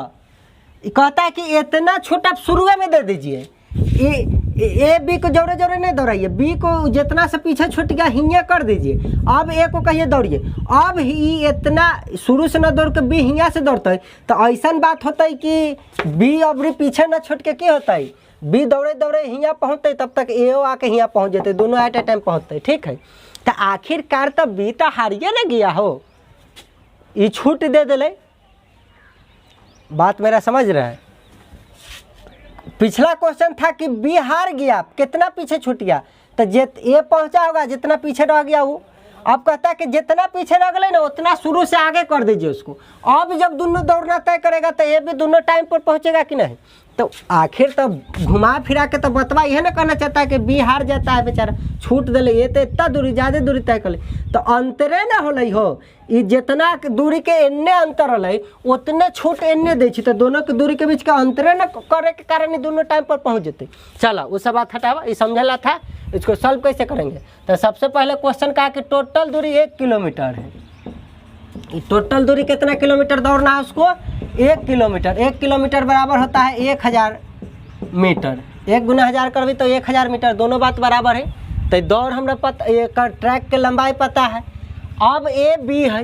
कहता है कि इतना छूट आप शुरू में दे दीजिए। ए बी को जोरे जोरे नहीं दौड़ाइए, बी को जितना से पीछे छूट गया हियाँ कर दीजिए। अब ए को कहिए दौड़िए, अब ही इतना शुरू से न दौड़ के बी हियाँ से दौड़ता है, तो ऐसा बात होता है कि बी अब पीछे न छूट के क्या होता है, बी दौड़े दौड़े हियाँ पहुँचते, तब तक ए आके हियाँ पहुँच जाते, दोनों एट ए टाइम पहुँचते। ठीक है, तो आखिरकार तो बी तो हारिए न गया हो, ये छूट दे दिले। बात मेरा समझ रहे हैं? पिछला क्वेश्चन था कि बी हार गया, कितना पीछे छूट गया, तो ए पहुंचा होगा जितना पीछे रह गया वो। अब कहता है कि जितना पीछे रह गए ना उतना शुरू से आगे कर दीजिए उसको। अब जब दोनों दौड़ना तय करेगा तो ये भी दोनों टाइम पर पहुंचेगा कि नहीं। तो आखिर तो घुमा फिरा के तो बतवा यह ना करना चाहता है कि बी हार जाता है बेचारा, छूट दिले, ये तो इतना दूरी ज़्यादा दूरी तय कर ले, तो अंतरे ना हो हो, ये जितना दूरी के एन्ने अंतर होले उतने छूट एन्ने दे, तो दोनों के दूरी के बीच का अंतरे न करे के कारण ही दोनों टाइम पर पहुंच जाते। चलो उस सब बात हटावा, ये समझला था, इसको सॉल्व कैसे करेंगे। तो सबसे पहले क्वेश्चन कहा कि टोटल दूरी 1 किलोमीटर है, टोटल दूरी कितना किलोमीटर दौड़ना है उसको, 1 किलोमीटर। 1 किलोमीटर बराबर होता है 1000 मीटर, 1 गुना 1000 कर भी तो 1000 मीटर, दोनों बात बराबर है। तो दौड़ हमरा पता, एक ट्रैक के लंबाई पता है। अब ए बी है,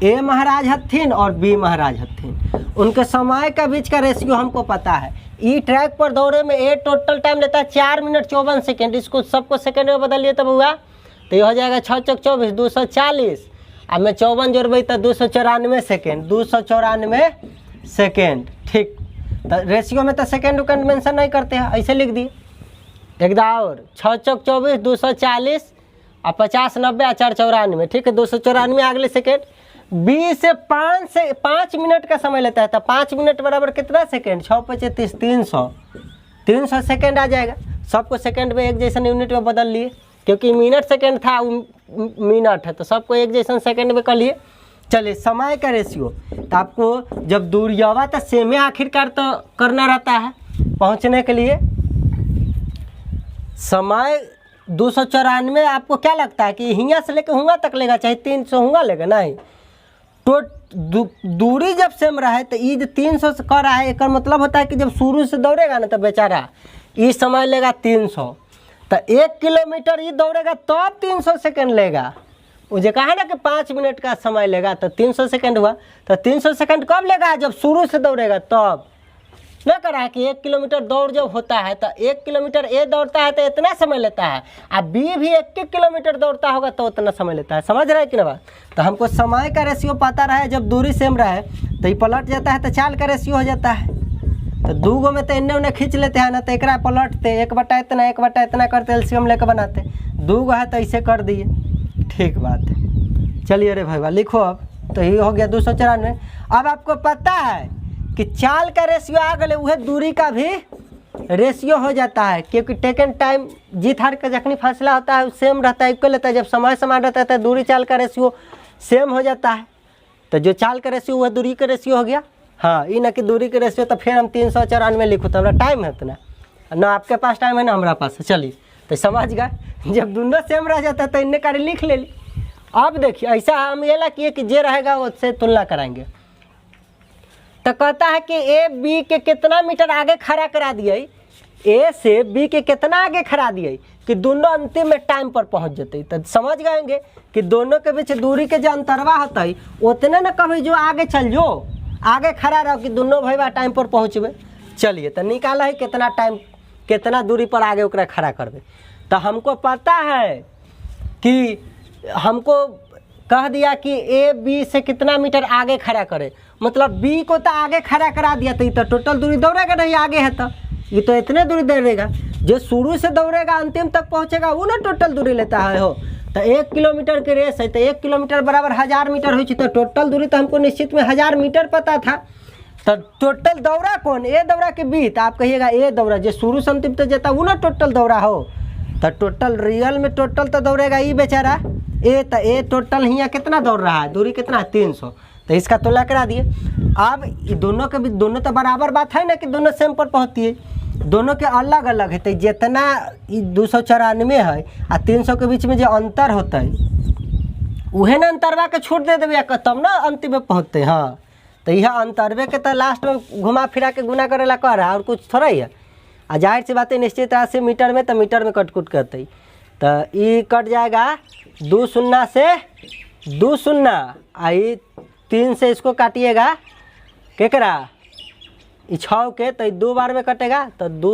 ए महाराज हथिन और बी महाराज हथिन, उनके समय का बीच का रेशियो हमको पता है। ई ट्रैक पर दौड़े में ए टोटल टाइम लेता है 4 मिनट 54 सेकेंड, इसको सबको सेकेंड में बदलिए तब हुआ, तो ये हो जाएगा 6 चौक 24 240, अब मैं 54 जोड़बे तो 294 सेकेंड, 294 सेकेंड। ठीक, तो रेशियो में तो सेकेंड उकेंड मेंशन नहीं करते हैं, ऐसे लिख दिए। एक और 6 चौक 24 240 और 50 90 और 4 94, ठीक है 294 अगले सेकेंड। बी से 5 मिनट का समय लेता है, तो 5 मिनट बराबर कितना सेकेंड, 6 × 5 = 300 सेकेंड आ जाएगा। सबको सेकेंड में एक जैसा यूनिट में बदल लिए, क्योंकि मिनट सेकेंड था मिनट है, तो सबको एक जैसा सेकेंड में कर लिए। चलिए समय का रेशियो, तो आपको जब दूरियावा तो सेम आखिरकार तो करना रहता है पहुंचने के लिए। समय 294 आपको क्या लगता है कि हियाँ से लेकर हुआ तक लेगा, चाहे 300 हुआ लेगा, नहीं तो दूरी जब सेम रहे तो ये 300 से कर रहा है, एक मतलब होता है कि जब शुरू से दौड़ेगा ना तो बेचारा ये समय लेगा 300, तो 1 किलोमीटर ये दौड़ेगा तो 300 सेकेंड लेगा। मुझे कहा ना कि 5 मिनट का समय लेगा, तो 300 सेकेंड हुआ, तो 300 सेकेंड कब लेगा, जब शुरू से दौड़ेगा तब। न करा कि 1 किलोमीटर दौड़ जब होता है तो 1 किलोमीटर ए दौड़ता है तो इतना समय लेता है, अब बी भी 1 किलोमीटर दौड़ता होगा तो उतना समय लेता है। समझ रहे हैं कि ना बात। तो हमको समय का रेशियो पता रहे, जब दूरी सेम रहे तो ये पलट जाता है तो चाल का रेशियो हो जाता है। तो 2 गो में तो इन्हें उन्हें खींच लेते हैं ना, तो एक पलटते 1/इतना इतना करते एलसीएम लेकर बनाते। 2 गो है तो ऐसे कर दिए, ठीक बात है। चलिए अरे भाई लिखो अब, तो ये हो गया 294। अब आपको पता है कि चाल का रेशियो आ गए, वह दूरी का भी रेशियो हो जाता है, क्योंकि टेकन टाइम जीत हार का जखनी फासला होता है सेम रहता है, इक्वल रहता है। जब समय समान रहता है तो दूरी चाल का रेशियो सेम हो जाता है। तो जो चाल का रेशियो वह दूरी का रेशियो हो गया। हाँ, ये ना कि दूरी का रेशियो, तो फिर हम 394 लिखो तो हमारा टाइम है उतना ना, आपके पास टाइम है ना हमारा पास है। चलिए तो समझ गए, जब दोनों सेम रह जाता है तो इन्हें कार्य लिख ले ली। अब देखिए ऐसा हम ये ला किए कि जे रहेगा उससे तुलना कराएंगे। तो कहता है कि ए बी के कितना मीटर आगे खड़ा करा दिए, ए से बी के कितना आगे खड़ा दिए कि दोनों अंतिम में टाइम पर पहुंच जाते। तो समझ गएंगे कि दोनों के बीच दूरी के जो अंतरवा होता है उतने न कभी जो आगे चल जो आगे खड़ा रहो कि दोनों भाई टाइम पर पहुँचबे। चलिए तो निकाला है कितना टाइम कितना दूरी पर आगे ओकरा खड़ा करबे। तो हमको पता है कि हमको कह दिया कि ए बी से कितना मीटर आगे खड़ा करे, मतलब बी को तो आगे खड़ा करा दिया, तो ये तो टोटल दूरी दौड़ेगा नहीं, आगे है तो ये तो इतने दूरी दौड़ेगा। जो शुरू से दौड़ेगा अंतिम तक पहुंचेगा वो ना टोटल दूरी लेता है हो। तो 1 किलोमीटर की रेस है तो 1 किलोमीटर बराबर 1000 मीटर हुई, तो टोटल दूरी तो हमको निश्चित में 1000 मीटर पता था। तो टोटल दौड़ा कौन, ए दौड़ा के बी, तो आप कहिएगा ए दौड़ा, जो शुरू से अंतिम तक जाता वो ना टोटल दौड़ा हो। तो टोटल रियल में टोटल तो दौड़ेगा ये बेचारा ए, तो ए टोटल यहाँ कितना दौड़ रहा है, दूरी कितना है 300, तो इसका तुलना करा दिए। अब ये दोनों के भी दोनों तो बराबर बात है ना कि दोनों सेम पर पहुँचती है, दोनों के अलग अलग है। तो जितना 294 है और 300 के बीच में जो अंतर होता है वह ना अंतरवा के छूट दे देवे तब ना अंतिम में पहुँचते। हाँ, तो यह अंतरवे के तो लास्ट में घुमा फिरा के गुना करेला कर रहा है, और कुछ थोड़ा ही है। और जाहिर सी बात है निश्चित राशि मीटर में, तो मीटर में कट करते, तो ये कट जाएगा 2 शून्य से 2 शून्य, आई 3 से इसको काटिएगा केकरा 6 के, तो 2 बार में कटेगा, तो 2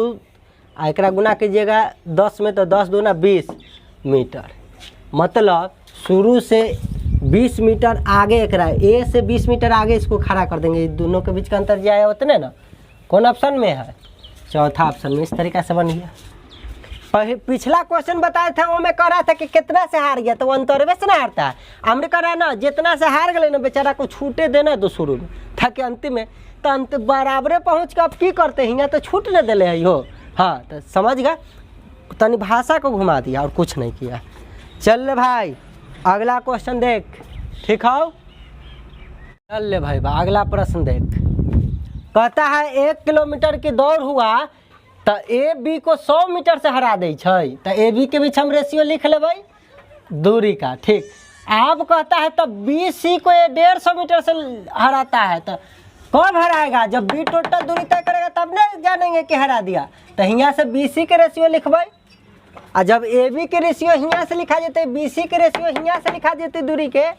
एक गुना कीजिएगा 10 में, तो 10 दूना 20 मीटर, मतलब शुरू से 20 मीटर आगे एकरा ए से 20 मीटर आगे इसको खड़ा कर देंगे। दोनों के बीच का अंतर जो आया उतने ना, कौन ऑप्शन में है, चौथा ऑप्शन में। इस तरीक़ा से बन गया। पिछला क्वेश्चन बताया था वो में कह रहा था कि कितना से हार गया, तो वो अंतरवे से ना हारता है। हमने कह रहा है ना जितना से हार गए ना बेचारा को छूटे देना तो शुरू में, ताकि अंतिम में तो अंत बराबरे पहुँच के अब की करते हैं, तो छूट न दिले है हो। हाँ, तो समझ गए, तनी भाषा को घुमा दिया और कुछ नहीं किया। चल भाई अगला क्वेश्चन देख, ठीक हो। चल ले भाई अगला प्रश्न देख। कहता है 1 किलोमीटर की दौड़ हुआ तो ए बी को 100 मीटर से हरा दे छै, तो ए बी के बीच हम रेशियो लिख लेबै दूरी का, ठीक। अब कहता है तो बी सी को 150 मीटर से हराता है, तो कब हराएगा, जब बी टोटल दूरी तय करेगा तब नहीं जानेंगे कि हरा दिया। तो यहाँ से बी सी के रेशियो लिखबै, और जब ए बी के रेशियो यहाँ से लिखा जाते, बी सी के रेशियो यहाँ से लिखा जाते दूरी के,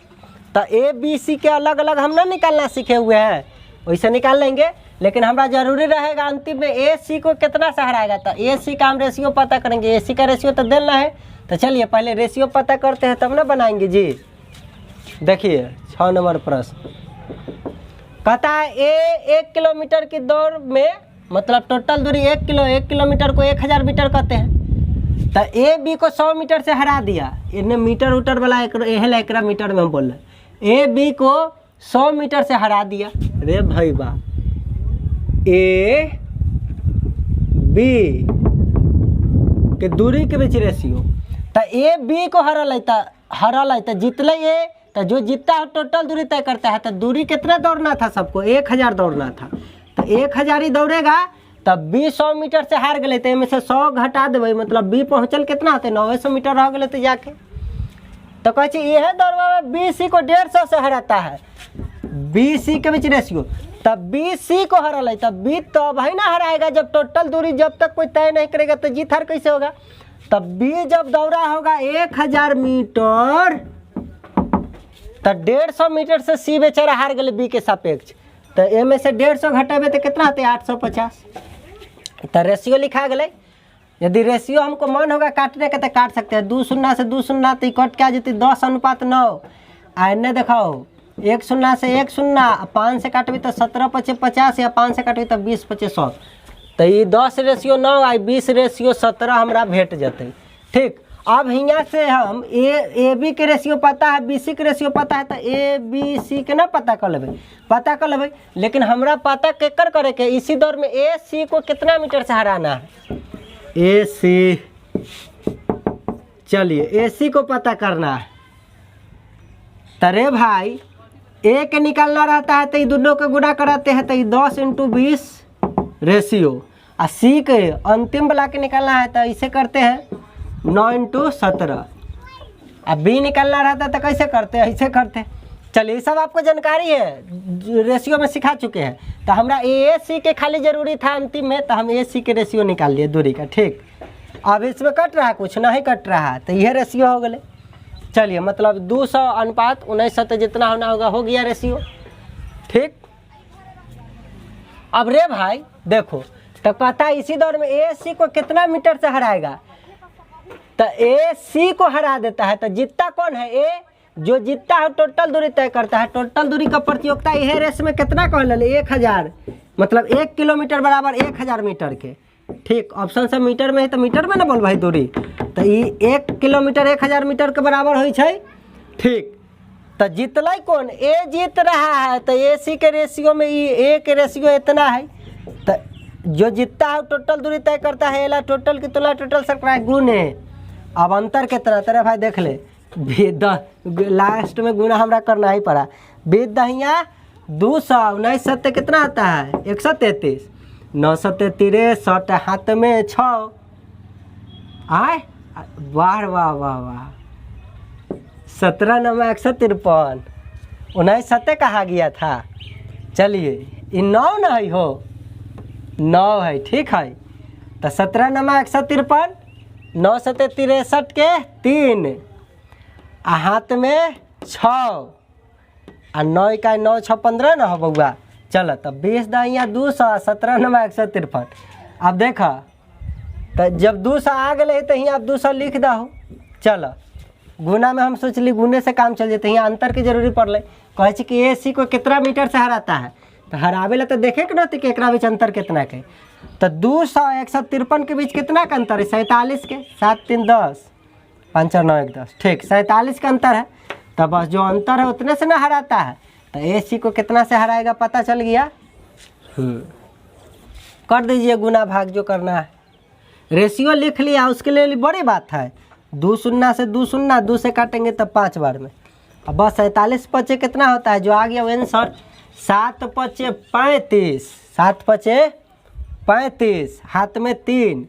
तो ए बी सी के अलग अलग हम ना निकालना सीखे हुए हैं, वैसे निकाल लेंगे। लेकिन हमारा जरूरी रहेगा अंतिम में ए सी को कितना से हराएगा, तो ए सी का हम रेशियो पता करेंगे। ए सी का रेशियो तो देना है, तो चलिए पहले रेशियो पता करते हैं तब ना बनाएंगे जी। देखिए 6 नंबर प्रश्न कहता है ए 1 किलोमीटर की दौड़ में, मतलब टोटल दूरी 1 किलोमीटर को 1000 मीटर कहते हैं, तो ए बी को 100 मीटर से हरा दिया। इन्हें मीटर उटर वाला एकरा मीटर में हम बोल रहे ए बी को 100 मीटर से हरा दिया। रे भाई बा ए बी के दूरी के बीच रेशियो तो ए बी को हरा लेता जीतल ए तो जो जीतता है टोटल दूरी तय करता है। तो दूरी कितना दौड़ना था सबको 1000 दौड़ना था तो 1000 ही दौड़ेगा तब बी 100 मीटर से हार गए तो इनमें से 100 घटा देवे मतलब बी पहुँचल कितना होते 900 मीटर रह गए तो जाके तो कहे यह दौड़वा में बी सी को 150 से हराता है बी सी के बीच रेशियो तब बी सी को हरा ले तब बी तो भाई ना हराएगा जब टोटल दूरी जब तक कोई तय नहीं करेगा तो जीत हार कैसे होगा। तब बी जब दौड़ा होगा 1000 मीटर तो 150 मीटर से सी बेचारा हार गए बी के सापेक्ष तो ए में से 150 घटेबे तो कितना होते 850 तो रेशियो लिखा गए। यदि रेशियो हमको मन होगा काटने का तो काट सकते हैं 2 शून्य से 2 शून्य तो कट क्या जीती 10:9 आने देखाओ 1 शून्य से 1 शून्य 5 से काटबी तो 17×5 या 5 से काटबी तो 20×5 तो ये 10:9 आई 20:17 हमरा भेट जाते। ठीक अब यहाँ से हम ए बी के रेशियो पता है बी सी के रेशियो पता है तो ए बी सी के ना पता कर लेबै लेकिन हमरा पता केकर करे के इसी दौर में ए सी को कितना मीटर से हराना है ए सी। चलिए ए सी को पता करना है तरे भाई ए के निकालना रहता है तो ये दोनों को गुणा कराते हैं तो ये 10×20 रेशियो और सी के अंतिम वाला के निकालना है तो इसे करते हैं 9×17 अब बी निकालना रहता है तो कैसे करते हैं ऐसे करते हैं। चलिए ये सब आपको जानकारी है रेशियो में सिखा चुके हैं तो हमरा ए सी के खाली जरूरी था अंतिम में तो हम ए सी के रेशियो निकाल लिए दूरी का। ठीक अब इसमें कट रहा है कुछ नहीं कट रहा है तो यह रेशियो हो गए। चलिए मतलब 200:1900 जितना होना होगा हो गया रेशियो। ठीक अब रे भाई देखो तो कहता है इसी दौर में ए सी को कितना मीटर से हराएगा तो ए सी को हरा देता है तो जीतता कौन है ए जो जीतता है टोटल दूरी तय करता है। टोटल दूरी का प्रतियोगिता यह रेस में कितना कह ले 1000 मतलब 1 किलोमीटर बराबर 1000 मीटर के। ठीक ऑप्शन से मीटर में है तो मीटर में ना बोल भाई दूरी तो ये 1 किलोमीटर 1000 मीटर के बराबर हो। ठीक तो जीतल कौन ए जीत रहा है तो ए सी के रेशियो में ए के रेशियो इतना है तो जो जीतता है टोटल दूरी तय करता है एला टोटल की तुलना टोटल से गुणे। अब अंतर कितना तेरे भाई देख ले लास्ट में गुना हमरा करना ही पड़ा 200 कितना आता है 133 933 हाथ में 6 आए वाह वाह वाह वाह 17 9 153 19 कहा गया था। चलिए ये 9 नहीं हो 9 है। ठीक है तो 17 9 153 9 7 63 के 3 हाथ में 6 और 9 का 9 6 15 ना हो बउआ। चलो तब 20 दाइया 200 17 9 153 अब देखा तो जब 200 आ गए तो यहाँ आप 200 लिख दो। चलो गुना में हम सोचली गुने से काम चल जाते यहाँ अंतर की जरूरी पड़े कहे कि ए सी को कितना मीटर से हराता है तो हरावे ला तो देखे के रहती कि एक बीच अंतर कितना के तो 200 153 के बीच कितना का अंतर है 47 के 7 3 10 5 4 9 1 10। ठीक 47 का अंतर है तो बस जो अंतर है उतने से ना हराता है तो ए सी को कितना से हराएगा पता चल गया। कर दीजिए गुना भाग जो करना है रेशियो लिख लिया उसके लिए बड़ी बात है 2 शून्य से 2 शून्य 2 से काटेंगे तब 5 बार में। अब बस 47 पचे कितना होता है जो आ गया वो आंसर 7 पचे 35 7 पचे 35 हाथ में 3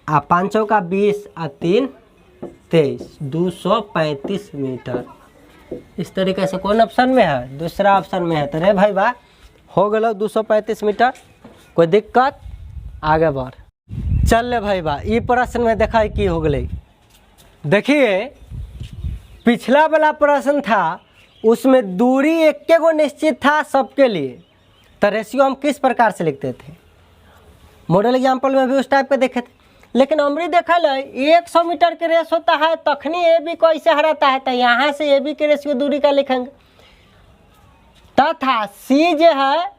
आ 5 का 20 आ 3 23 235 मीटर। इस तरीके से कौन ऑप्शन में है दूसरा ऑप्शन में है तो रे भाई बा हो गलो 235 मीटर कोई दिक्कत आगे बढ़। चल ले भाई बा ये प्रश्न में देखा कि हो गई देखिए पिछला वाला प्रश्न था उसमें दूरी एक गो निश्चित था सबके लिए तो रेशियो हम किस प्रकार से लिखते थे मॉडल एग्जाम्पल में भी उस टाइप के देखे थे। लेकिन हमरी देखा ले 100 मीटर के रेस होता है तखनी ए बी को ऐसे हराता है तो यहाँ से ए बी के रेशियो दूरी का लिखेंगे तथा सी जो है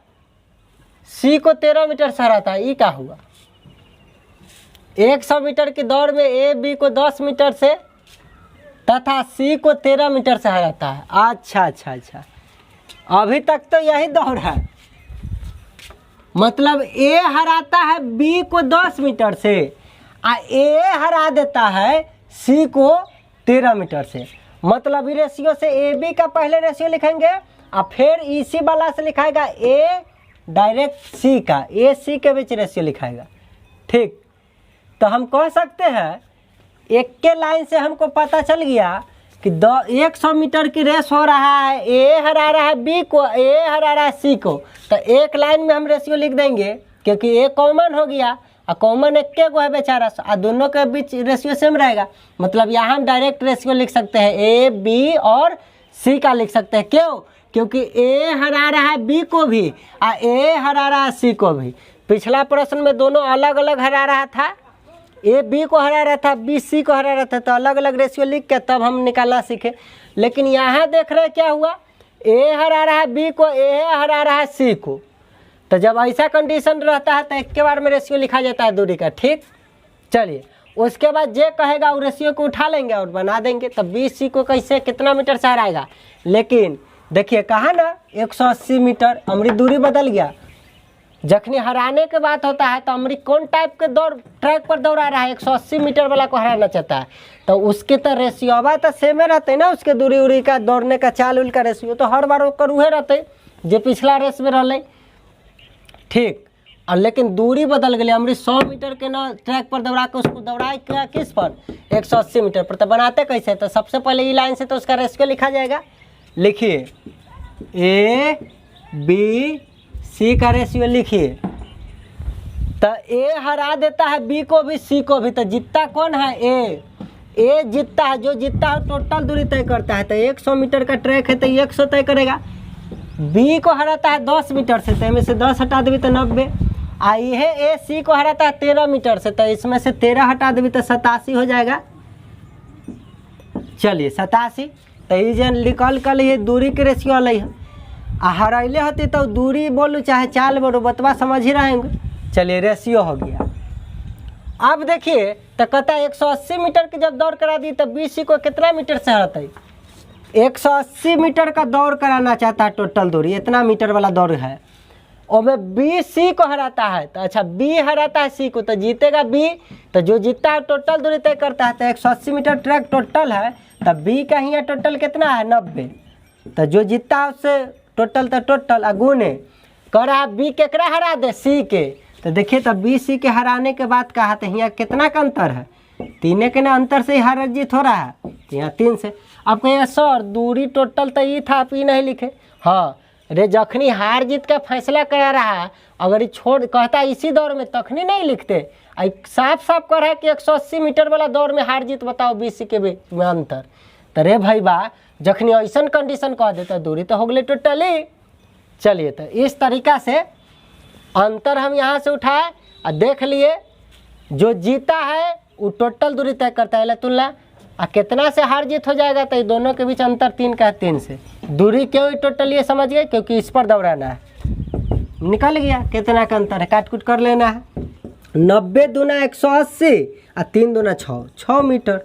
सी को 13 मीटर से हराता है। ये क्या हुआ 100 मीटर की दौड़ में ए बी को 10 मीटर से तथा सी को 13 मीटर से हराता है। अच्छा अच्छा अच्छा, अभी तक तो यही दौड़ है। मतलब ए हराता है बी को 10 मीटर से, ए हरा देता है सी को 13 मीटर से। मतलब इस रेशियो से ए बी का पहले रेशियो लिखेंगे और फिर इसी वाला से लिखाएगा ए डायरेक्ट सी का, ए सी के बीच रेशियो लिखाएगा। ठीक, तो हम कह सकते हैं एक के लाइन से हमको पता चल गया कि 100 मीटर की रेस हो रहा है, ए हरा रहा है बी को, ए हरा रहा है सी को। तो एक लाइन में हम रेशियो लिख देंगे क्योंकि ए कॉमन हो गया और कॉमन एक के को है बेचारा, और दोनों के बीच रेशियो सेम रहेगा। मतलब यहाँ हम डायरेक्ट रेशियो लिख सकते हैं ए बी और सी का लिख सकते हैं। क्यों? क्योंकि ए हरा रहा है बी को भी और ए हरा रहा है सी को भी। पिछला प्रश्न में दोनों अलग अलग हरा रहा था, ए बी को हरा रहा था, बी सी को हरा रहा था, तो अलग अलग रेशियो लिख के तब हम निकालना सीखे। लेकिन यहाँ देख रहे क्या हुआ, ए हरा रहा है बी को, ए हरा रहा है सी को। तो जब ऐसा कंडीशन रहता है तो एक के बार में रेशियो लिखा जाता है दूरी का। ठीक, चलिए उसके बाद जे कहेगा वो रेशियो को उठा लेंगे और बना देंगे। तब बी सी को कैसे कितना मीटर से हराएगा। लेकिन देखिए कहा ना 180 मीटर, हमारी दूरी बदल गया। जखनी हराने के बात होता है तो हमारी कौन टाइप के दौड़ ट्रैक पर दौड़ा रहा है, 180 मीटर वाला को हराना चाहता है, तो उसके तो रेशियो तो सेम रहते ना, उसके दूरी उरी का दौड़ने का चाल उल का रेशियो तो हर बार ओकर उहे रहते जो पिछला रेस में रहले। ठीक, और लेकिन दूरी बदल गई, हमारी 100 मीटर के ना ट्रैक पर दौड़ा के उसको दौड़ाए क्या किस पर, 180 मीटर पर। तो बनाते कैसे, तो सबसे पहले ई लाइन से तो उसका रेशियो लिखा जाएगा। लिखिए ए बी सी का रेशियो लिखिए। तो ए हरा देता है बी को भी सी को भी, तो जीतता कौन है, ए जीतता है। जो जीतता है टोटल दूरी तय करता है। तो 100 मीटर का ट्रैक है तो 100 तय करेगा। बी को हराता है 10 मीटर से, तो इसमें से 10 हटा देवी तो 90। आई है ए सी को हराता है 13 मीटर से, तो इसमें से 13 हटा देवी तो 87 हो जाएगा। चलिए 87, तो ये निकल कर ये दूरी के रेशियो अलग है। हराइले होती तो दूरी बोलूँ चाहे चाल बोलूँ बतवा समझ ही रहेंगे। चलिए रेशियो हो गया। अब देखिए तो कहता है 180 मीटर की जब दौड़ करा दी तो बी सी को कितना मीटर से हराता, 180 मीटर का दौड़ कराना चाहता है, टोटल दूरी इतना मीटर वाला दौड़ है, और में बी सी को हराता है। तो अच्छा बी हराता है सी को, तो जीतेगा बी। तो जो जीतता है टोटल दूरी तय करता है। तो 180 मीटर ट्रैक टोटल है, तब बी का यहाँ टोटल कितना है 90। तो जो जीतता है उससे टोटल तो टोटल अगुने कर रहा बी केकरा हरा दे, सी के। तो देखिए तब बी सी के हराने के बाद कहा तो यहाँ कितना का अंतर है, 3 के ना अंतर से ही हार जीत हो रहा है, तो यहाँ 3 से। अब कहिए सर दूरी टोटल तो ये था, आप ये नहीं लिखे। हाँ रे, जखनी हार जीत का फैसला करा रहा है, अगर ये छोड़ कहता इसी दौर में तखनी नहीं लिखते। साफ साफ कह रहा है कि 180 मीटर वाला दौर में हार जीत बताओ बी सी के बीच में अंतर। तो रे भाई बा जखनी ऐसा कंडीशन कह देता दूरी तो हो गई टोटली। चलिए तो इस तरीका से अंतर हम यहाँ से उठाए और देख लिए, जो जीता है वो टोटल दूरी तय करता है तुलना, और कितना से हार जीत हो जाएगा तो दोनों के बीच अंतर 3 का है, 3 से। दूरी क्यों टोटल ये समझ गए, क्योंकि इस पर दौड़ाना है। निकल गया कितना का अंतर है, काट कूट कर लेना है। 90 दूना 180 और 3 दूना 6 मीटर।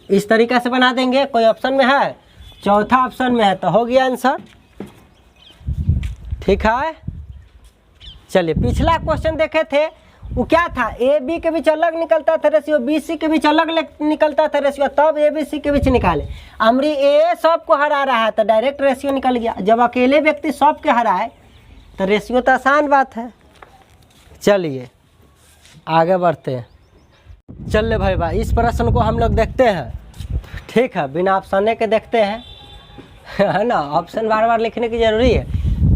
इस तरीका से बना देंगे। कोई ऑप्शन में है, चौथा ऑप्शन में है, तो हो गया आंसर। ठीक है, चलिए पिछला क्वेश्चन देखे थे वो क्या था, ए बी के बीच अलग निकलता था रेशियो, बी सी के बीच अलग निकलता था रेशियो, तब ए बी सी के बीच निकाले। अमरी ए सबको हरा रहा है तो डायरेक्ट रेशियो निकल गया। जब अकेले व्यक्ति सबके हराए तो रेशियो तो आसान बात है। चलिए आगे बढ़ते हैं। चलिए भाई भाई इस प्रश्न को हम लोग देखते हैं। ठीक है, बिना ऑप्शन के देखते हैं है ना, ऑप्शन बार बार लिखने की जरूरी है।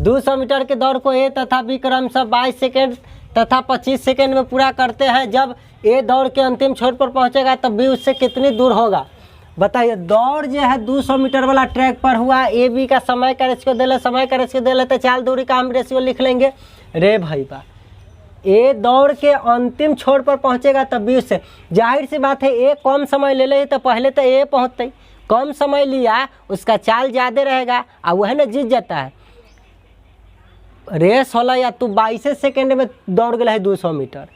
200 मीटर के दौड़ को ए तथा बी क्रमशः 22 सेकेंड तथा 25 सेकेंड में पूरा करते हैं। जब ए दौड़ के अंतिम छोर पर पहुंचेगा तब बी उससे कितनी दूर होगा। बताइए, दौड़ जो है 200 मीटर वाला ट्रैक पर हुआ, ए बी का समय का रेशियो दे ले, समय का रेशियो दे ले, तो चाल दूरी का हम रेशियो लिख लेंगे। रे भाई बा, ए दौड़ के अंतिम छोर पर पहुंचेगा तब बी उससे, जाहिर सी बात है ए कम समय ले ले तो पहले तो ए पहुंचते, कम समय लिया उसका चाल ज़्यादा रहेगा और वह ना जीत जाता है। रेस होला या तू 22 सेकेंड में दौड़ गए है 200 मीटर,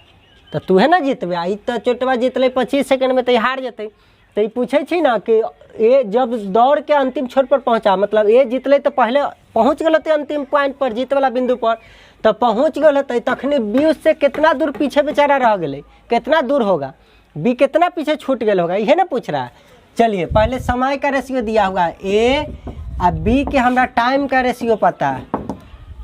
तो तू है ना जीतबे। आई तो चोटवा जीत ले 25 सेकेंड में तो हार जते। तो ये पूछे छी ना कि ये जब दौड़ के अंतिम छोर पर पहुंचा, मतलब ये जीतले तो पहले पहुंच गए थे अंतिम पॉइंट पर, जीत वाला बिंदु पर, तो पहुंच गए थे, तखनी बी उससे कितना दूर पीछे बेचारा रह गए, कितना दूर होगा, बी कितना पीछे छूट गया होगा, यही ना पूछ रहा है। चलिए पहले समय का रेशियो दिया हुआ है ए और बी के, हमरा टाइम का रेशियो पता है।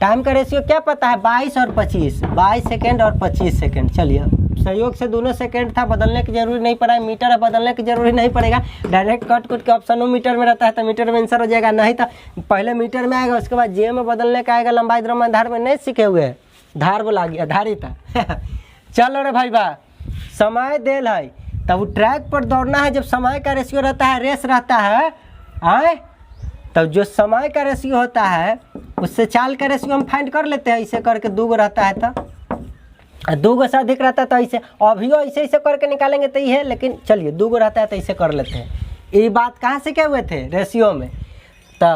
टाइम का रेशियो क्या पता है, 22 और 25, 22 सेकेंड और 25 सेकेंड। चलिए सहयोग से दोनों सेकेंड था, बदलने की जरूरी नहीं पड़ा है। मीटर है, बदलने की जरूरी नहीं पड़ेगा, डायरेक्ट कट के ऑप्शन मीटर में रहता है तो मीटर में आंसर हो जाएगा, नहीं तो पहले मीटर में आएगा, उसके बाद जे में बदलने का आएगा। लंबाई द्रव्यमान धार में नहीं सीखे हुए हैं, धार बोला गया, धारी था। चलो रे भाई बा, समय देल है तब ट्रैक पर दौड़ना है। जब समय का रेशियो रहता है, रेस रहता है आए, तब जो समय का रेशियो होता है उससे चाल का रेशियो हम फाइंड कर लेते हैं। ऐसे करके 2 रहता है तो 2 से अधिक रहता है तो ऐसे, अभी ऐसे ऐसे करके निकालेंगे तो ये है, लेकिन चलिए 2 रहता है तो ऐसे कर लेते हैं। ये बात कहाँ से क्या हुए थे, रेशियो में। तो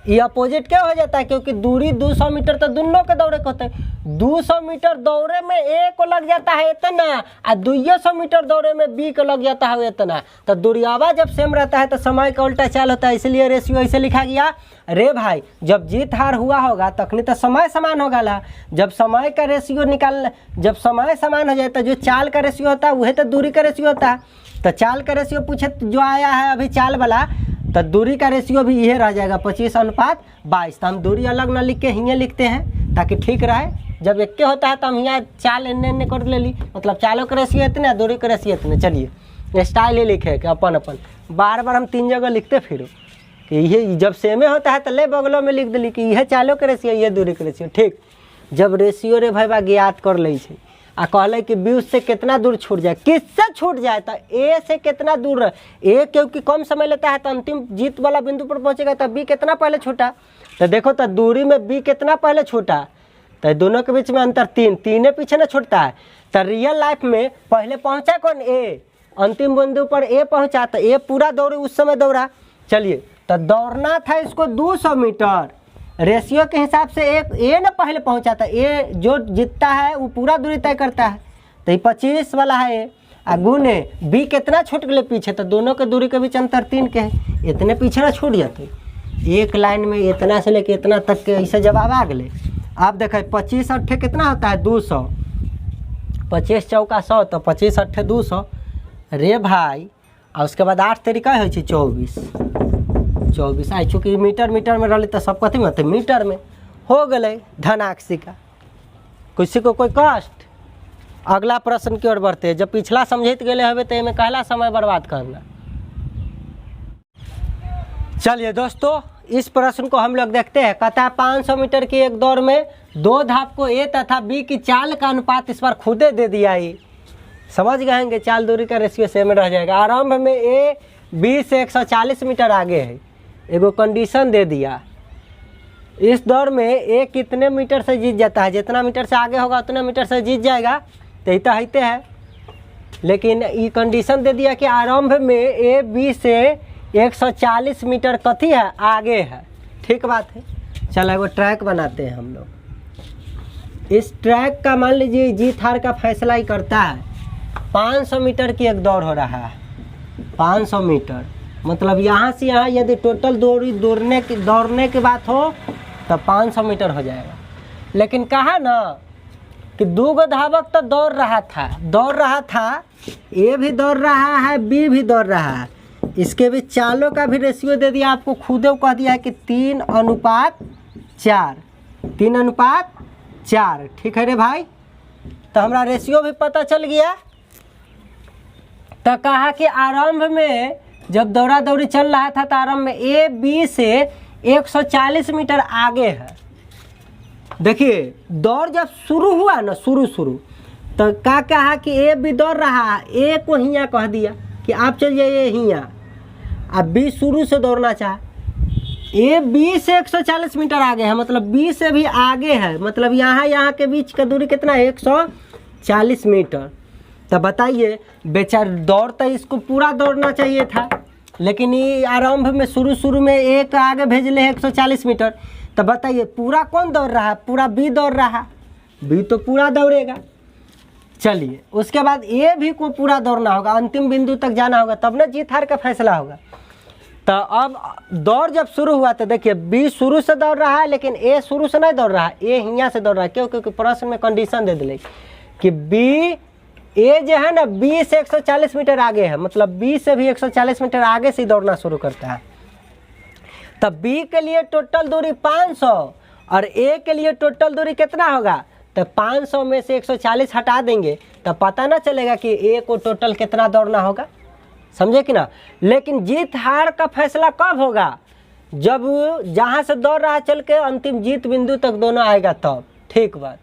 ये अपोजिट क्या हो जाता है, क्योंकि दूरी 200 मीटर तो दोनों के दौड़े को होते हैं। 200 मीटर दौड़े में ए को लग जाता है इतना, और 200 मीटर दौड़े में बी को लग जाता है इतना। तो दूरियावा जब सेम रहता है तो समय का उल्टा चाल होता है, इसलिए रेशियो ऐसे लिखा गया। रे भाई जब जीत हार हुआ होगा तखनी तो समय समान होगा ला। जब समय का रेशियो निकाल, जब समय समान हो जाए तो जो चाल का रेशियो होता है वही तो दूरी का रेशियो होता है। तो चाल का रेशियो पूछे जो आया है अभी चाल वाला, तो दूरी का रेशियो भी यह रह जाएगा 25:22। तो हम दूरी अलग ना लिख के हिंगे लिखते हैं ताकि ठीक रहे। जब एक के होता है तो हम यहाँ चाल एन्ने कर ले ली, मतलब चालों का रेशियो इतने, दूरी का रेशियो इतने। चलिए स्टाइल ही लिखे कि अपन अपन बार बार हम 3 जगह लिखते फिर कि ये जब सेमे होता है तो ले बगलों में लिख दिली कि यह चालों के रेशियो, ये दूरी के रेशियो। ठीक, जब रेशियो रे भाई बा ज्ञात कर ले आ कहले कि बी उससे कितना दूर छूट जाए, किससे छूट जाए, तो ए से कितना दूर रहे। ए क्योंकि कम समय लेता है तो अंतिम जीत वाला बिंदु पर पहुंचेगा, तो बी कितना पहले छूटा। तो देखो तो दूरी में बी कितना पहले छूटा, तो दोनों के बीच में अंतर 3 पीछे ना छूटता है। तो रियल लाइफ में पहले पहुंचा कौन, ए, अंतिम बिंदु पर ए पहुंचा, तो ए पूरा दौड़े उस समय दौड़ा। चलिए तो दौड़ना था इसको 200 मीटर, रेशियो के हिसाब से एक ए ना पहले पहुंचा था, ए जो जीतता है वो पूरा दूरी तय करता है। तो ये 25 वाला है ए, गुने बी कितना छूट गए पीछे, तो दोनों के दूरी के बीच अंतर 3 के है, इतने पीछे ना छूट जाते। एक लाइन में इतना से लेके इतना तक के ऐसे जवाब आ गए। आप देखें 25 8 कितना होता है 200, 25 चौका 100, तो 25 8 200 रे भाई। और उसके बाद 8 तरीका हो 24 आई, चूँकि मीटर में रही तो सब कथी में होते, मीटर में हो गए धनाक्षी का। किसी को कोई कष्ट। अगला प्रश्न की ओर बढ़ते हैं। जब पिछला समझित गए हमें तो में कहला समय बर्बाद करना। चलिए दोस्तों इस प्रश्न को हम लोग देखते हैं। कहता है 500 मीटर की एक दौड़ में 2 धाप को ए तथा बी की चाल का अनुपात इस बार खुदे दे दिया है। समझ गए होंगे, चाल दूरी का रेशियो सेम रह जाएगा। आरंभ में ए बी से 140 मीटर आगे है, एगो कंडीशन दे दिया। इस दौड़ में ए कितने मीटर से जीत जाता है, जितना मीटर से आगे होगा उतने मीटर से जीत जाएगा, तो ही तो हईते है। लेकिन ये कंडीशन दे दिया कि आरंभ में ए बी से 140 मीटर कथी है, आगे है। ठीक बात है। चलो एगो ट्रैक बनाते हैं हम लोग। इस ट्रैक का मान लीजिए जीत हार का फैसला ही करता है। 500 मीटर की एक दौड़ हो रहा है, 500 मीटर मतलब यहाँ से यहाँ यदि टोटल दौड़ने की बात हो तो 500 मीटर हो जाएगा। लेकिन कहा ना कि 2 धावक तो दौड़ रहा था, ए भी दौड़ रहा है, बी भी दौड़ रहा है। इसके भी चालों का भी रेशियो दे दिया आपको, खुद कह दिया है कि 3:4। ठीक है रे भाई। तो हमारा रेशियो भी पता चल गया। तो कहा कि आरंभ में जब दौड़ा दौड़ी चल रहा था तो आरंभ में ए बी से 140 मीटर आगे है। देखिए दौड़ जब शुरू हुआ ना, शुरू तो क्या कहा कि ए बी दौड़ रहा है, ए को हियाँ कह दिया कि आप चल जाइए हियाँ। अब बी शुरू से दौड़ना चाहे, ए बी से 140 मीटर आगे है, मतलब बी से भी आगे है, मतलब यहाँ के बीच का दूरी कितना है, 140 मीटर। तो बताइए बेचारा दौड़ तो इसको पूरा दौड़ना चाहिए था, लेकिन ये आरंभ में शुरू में एक आगे भेज ले 140 मीटर। तो बताइए पूरा कौन दौड़ रहा है, पूरा बी दौड़ रहा है, बी तो पूरा दौड़ेगा। चलिए उसके बाद ए भी को पूरा दौड़ना होगा, अंतिम बिंदु तक जाना होगा, तब ना जीत हार का फैसला होगा। तो अब दौड़ जब शुरू हुआ तो देखिए बी शुरू से दौड़ रहा है लेकिन ए शुरू से नहीं दौड़ रहा है, ए यहाँ से दौड़ रहा है। क्यों? क्योंकि प्रश्न में कंडीशन दे दिले कि बी ए जो है ना बी से 140 मीटर आगे है, मतलब बी से भी 140 मीटर आगे से दौड़ना शुरू करता है। तब बी के लिए टोटल दूरी 500 और ए के लिए टोटल दूरी कितना होगा? तो 500 में से 140 हटा देंगे तब पता ना चलेगा कि ए को टोटल कितना दौड़ना होगा, समझे कि ना। लेकिन जीत हार का फैसला कब होगा? जब जहाँ से दौड़ रहा चल के अंतिम जीत बिंदु तक दोनों आएगा तब। ठीक बात।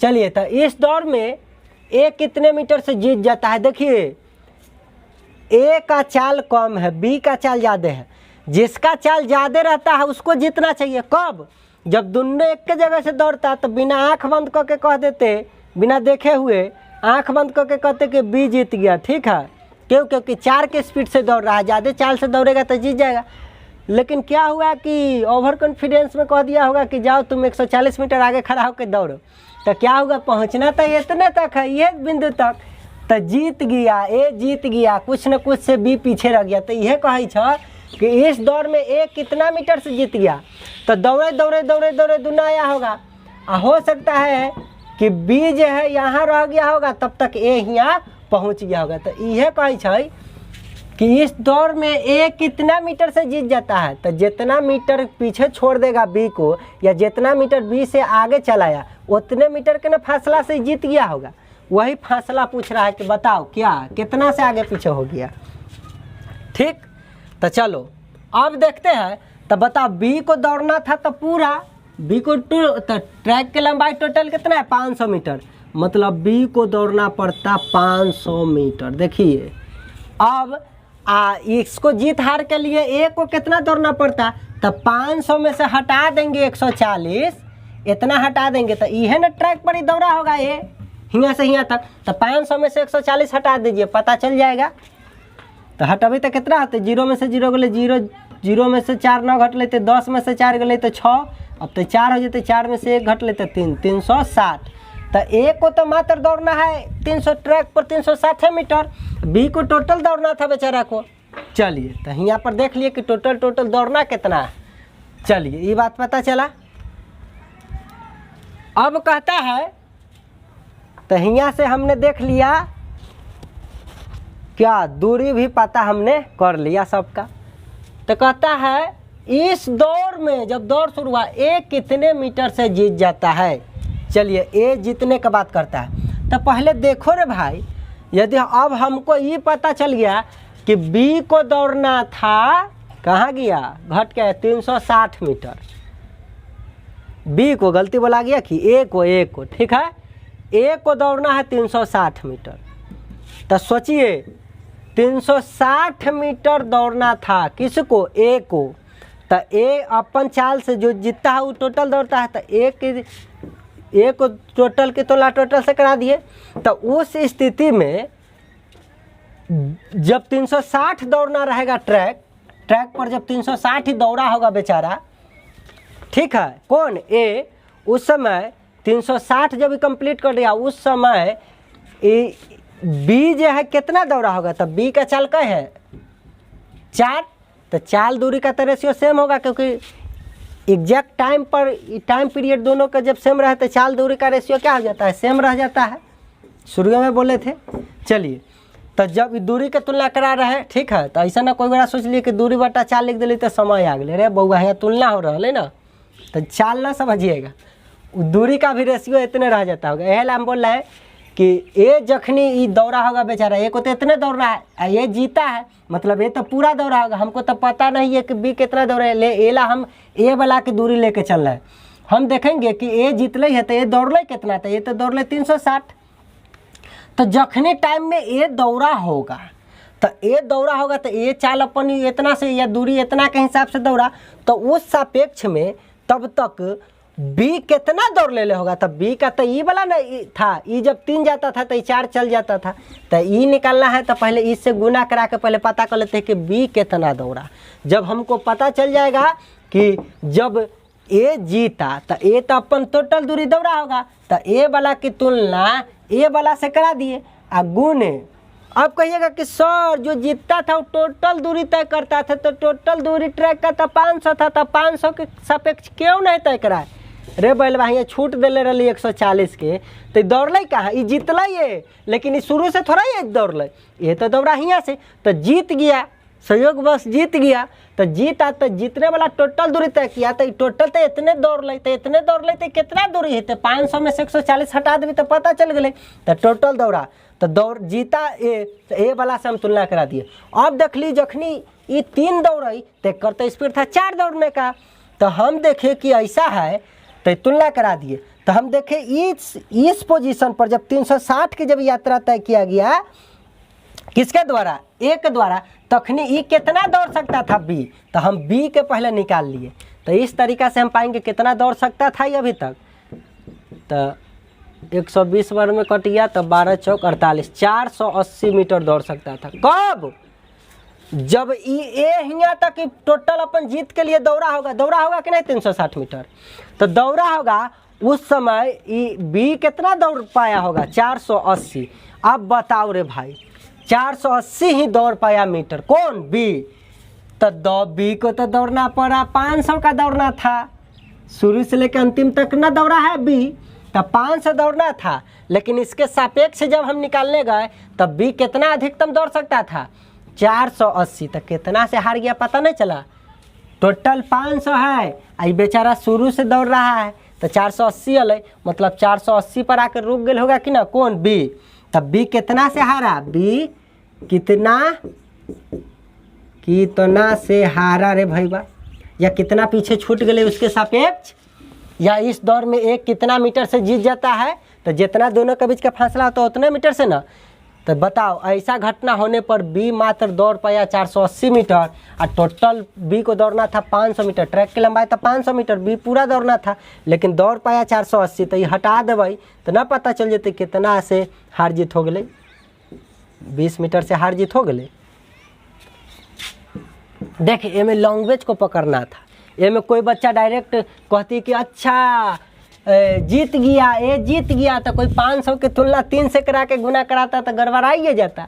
चलिए तो इस दौड़ में ए कितने मीटर से जीत जाता है? देखिए ए का चाल कम है, बी का चाल ज़्यादा है। जिसका चाल ज़्यादा रहता है उसको जीतना चाहिए। कब? जब दोनों एक के जगह से दौड़ता तो बिना आंख बंद करके कह देते, बिना देखे हुए आंख बंद करके कहते कि बी जीत गया। ठीक है, क्यों? क्योंकि 4 के स्पीड से दौड़ रहा है, ज़्यादा चाल से दौड़ेगा तो जीत जाएगा। लेकिन क्या हुआ कि ओवर कॉन्फिडेंस में कह दिया होगा कि जाओ तुम 140 मीटर आगे खड़ा होकर दौड़ो, तो क्या होगा? पहुंचना तो इतने तक है, ये बिंदु तक, तो जीत गया, ए जीत गया, कुछ न कुछ से बी पीछे रह गया। तो यह कहे छ कि इस दौड़ में ए कितना मीटर से जीत गया? तो दौड़े दौड़े दौड़े दौड़े दुना आया होगा। हो सकता है कि बी जो है यहाँ रह गया होगा, तब तक ए यहाँ पहुँच गया होगा। तो यह कहे छ कि इस दौड़ में ए कितना मीटर से जीत जाता है? तो जितना मीटर पीछे छोड़ देगा बी को या जितना मीटर बी से आगे चलाया उतने मीटर के ना फासला से जीत गया होगा। वही फासला पूछ रहा है कि बताओ क्या कितना से आगे पीछे हो गया। ठीक, तो चलो अब देखते हैं। तो बताओ बी को दौड़ना था तो पूरा बी को तो ट्रैक की लंबाई टोटल कितना है? 500 मीटर, मतलब बी को दौड़ना पड़ता 500 मीटर। देखिए अब इसको जीत हार के लिए ए को कितना दौड़ना पड़ता? तो 500 में से हटा देंगे 140, इतना हटा देंगे तो यह ना ट्रैक पर ही दौड़ा होगा ये यहाँ से यहाँ तक। तो 500 में से 140 हटा दीजिए, पता चल जाएगा। तो हटबे तो कितना होते? 0 में से 0 गले 0, 0 में से 4 9 घट लेते, 10 में से 4 गले तो 6, अब तो 4 हो जाते, 4 में से 1 घट लेते 3, 360। तो ए को तो मात्र दौड़ना है 300 ट्रैक पर 360 मीटर, बी को टोटल दौड़ना था बेचारा को। चलिए तो यहाँ पर देख लिए कि टोटल दौड़ना कितना है। चलिए ये बात पता चला। अब कहता है तो यहाँ से हमने देख लिया क्या, दूरी भी पता हमने कर लिया सबका। तो कहता है इस दौड़ में जब दौड़ शुरू हुआ ए कितने मीटर से जीत जाता है। चलिए ए जीतने का बात करता है। तो पहले देखो रे भाई, यदि अब हमको ये पता चल गया कि बी को दौड़ना था, कहाँ गया? घट गया 360 मीटर। बी को गलती बोला गया कि ए को ठीक है, ए को दौड़ना है 360 मीटर। तो सोचिए 360 मीटर दौड़ना था किसको? ए को। तो ए अपन चाल से जो जीतता है वो टोटल दौड़ता है, तो ए को टोटल की तुलना टोटल से करा दिए। तो उस स्थिति में जब 360 दौड़ना रहेगा ट्रैक पर जब 360 ही दौड़ा होगा बेचारा, ठीक है, कौन? ए। उस समय 360 जब कंप्लीट कर दिया उस समय बी जो है कितना दौड़ा होगा? तब बी का चाल क्या है? 4। तो चाल दूरी का तो रेशियो सेम होगा, क्योंकि एग्जैक्ट टाइम पीरियड दोनों का जब सेम रहे तो चाल दूरी का रेशियो क्या हो जाता है? सेम रह जाता है। शुरू में बोले थे। चलिए तो जब दूरी के तुलना करा रहे, ठीक है, तो ऐसा ना कोई बड़ा सोच लिए कि दूरी बटा चाल लिख दिली तो समय आ गए। रे बउआ यहाँ तुलना हो रहा है ना, तो चाल ना समझिएगा, दूरी का भी रेशियो इतने रह जाता होगा। यही हम बोल रहे हैं कि ए जखनी ये दौड़ा होगा बेचारा, ए को तो इतने दौड़ रहा है, ये जीता है, मतलब ये तो पूरा दौड़ा होगा। हमको तो पता नहीं है कि बी कितना दौड़ा है, ए ला हम ए वाला की दूरी लेके चल रहे हैं। हम देखेंगे कि ए जीतले है तो ये दौड़ले कितना था? ये तो दौड़ले 360। तो जखनी टाइम में ए दौड़ा होगा तो ये चाल अपन इतना से या दूरी इतना के हिसाब से दौड़ा, तो उस सापेक्ष में तब तक बी कितना दौड़ ले होगा? तब बी का तो ई वाला ना था, ई जब 3 जाता था तो ई 4 चल जाता था। तो ई निकालना है तो पहले इससे गुना करा के पहले पता कर लेते हैं कि बी कितना दौड़ा। जब हमको पता चल जाएगा कि जब ए जीता तो ए तो अपन टोटल दूरी दौड़ा होगा, तो ए वाला की तुलना ए वाला से करा दिए आ गुने। अब कहिएगा कि सर जो जीतता था वो टोटल दूरी तय करता था, तो टोटल दूरी ट्रैक का तो 500 था, तो 500 के सापेक्ष क्यों नहीं तय कराए? रे बैलवा ये छूट दिले रही 140 के, तो दौड़ल कहाँ? ये जीतल ये, लेकिन ये शुरू से थोड़ा ये दौड़ल, ये तो दौड़ा हियाँ से, तो जीत गया, सहयोग बस जीत गया। तो जीता तो जीतने वाला टोटल दूरी तय किया, तो टोटल तो इतने दौड़ ले, तो इतने दौड़ ले तो कितना दूरी है? तो 500 में से 140 हटा देवी तो पता चल गए, तो टोटल दौड़ा तो दौड़ जीता ए, तो ए वाला से हम तुलना करा दिए। अब देख ली जखनी ये 3 दौड़ी तो करते स्पीड था 4 दौड़ने का, तो हम देखे कि ऐसा है तो तुलना करा दिए। तो हम देखे इस पोजीशन पर जब 360 की जब यात्रा तय किया गया किसके द्वारा? ए के द्वारा, तखनी ई कितना दौड़ सकता था? बी। तो हम बी के पहले निकाल लिए। तो इस तरीका से हम पाएंगे कितना दौड़ सकता था ये अभी तक। तो 120 वर्ग में कट गया तो 12 चौक 48, 480 मीटर दौड़ सकता था। कब? जब ए हिया तक टोटल अपन जीत के लिए दौड़ा होगा कि नहीं 360 मीटर, तो दौड़ा होगा उस समय बी कितना दौड़ पाया होगा? 480। अब बताओ रे भाई, 480 ही दौड़ पाया मीटर, कौन? बी। तो बी को तो दौड़ना पड़ा, 500 का दौड़ना था, शुरू से लेकर अंतिम तक ना दौड़ा है बी, तो 500 दौड़ना था। लेकिन इसके सापेक्ष जब हम निकालने गए तब बी कितना अधिकतम दौड़ सकता था? 480। तो कितना से हार गया पता नहीं चला? टोटल 500 है, आई बेचारा शुरू से दौड़ रहा है, तो 480 अल, मतलब 480 पर आकर रुक गए होगा कि ना? कौन? बी। तब बी कितना से हारा? बी कितना से हारा रे भैया, या कितना पीछे छूट गए उसके सापेक्ष, या इस दौर में एक कितना मीटर से जीत जाता है? तो जितना दोनों के बीच का फासला होता है उतने मीटर से ना। तो बताओ, ऐसा घटना होने पर बी मात्र दौड़ पाया 480 मीटर, और टोटल बी को दौड़ना था 500 मीटर, ट्रैक की लंबाई था 500 मीटर, बी पूरा दौड़ना था, लेकिन दौड़ पाया 480। तो ये हटा देवे तो ना पता चल जाते कितना से हार जीत हो गए, 20 मीटर से हार जीत हो गए। देख एमे लैंग्वेज को पकड़ना था, एमे कोई बच्चा डायरेक्ट कहती कि अच्छा जीत गया, ये जीत गया, तो कोई 500 की तुलना 3 से करा के गुना कराता तो गड़बड़ाइए जाता।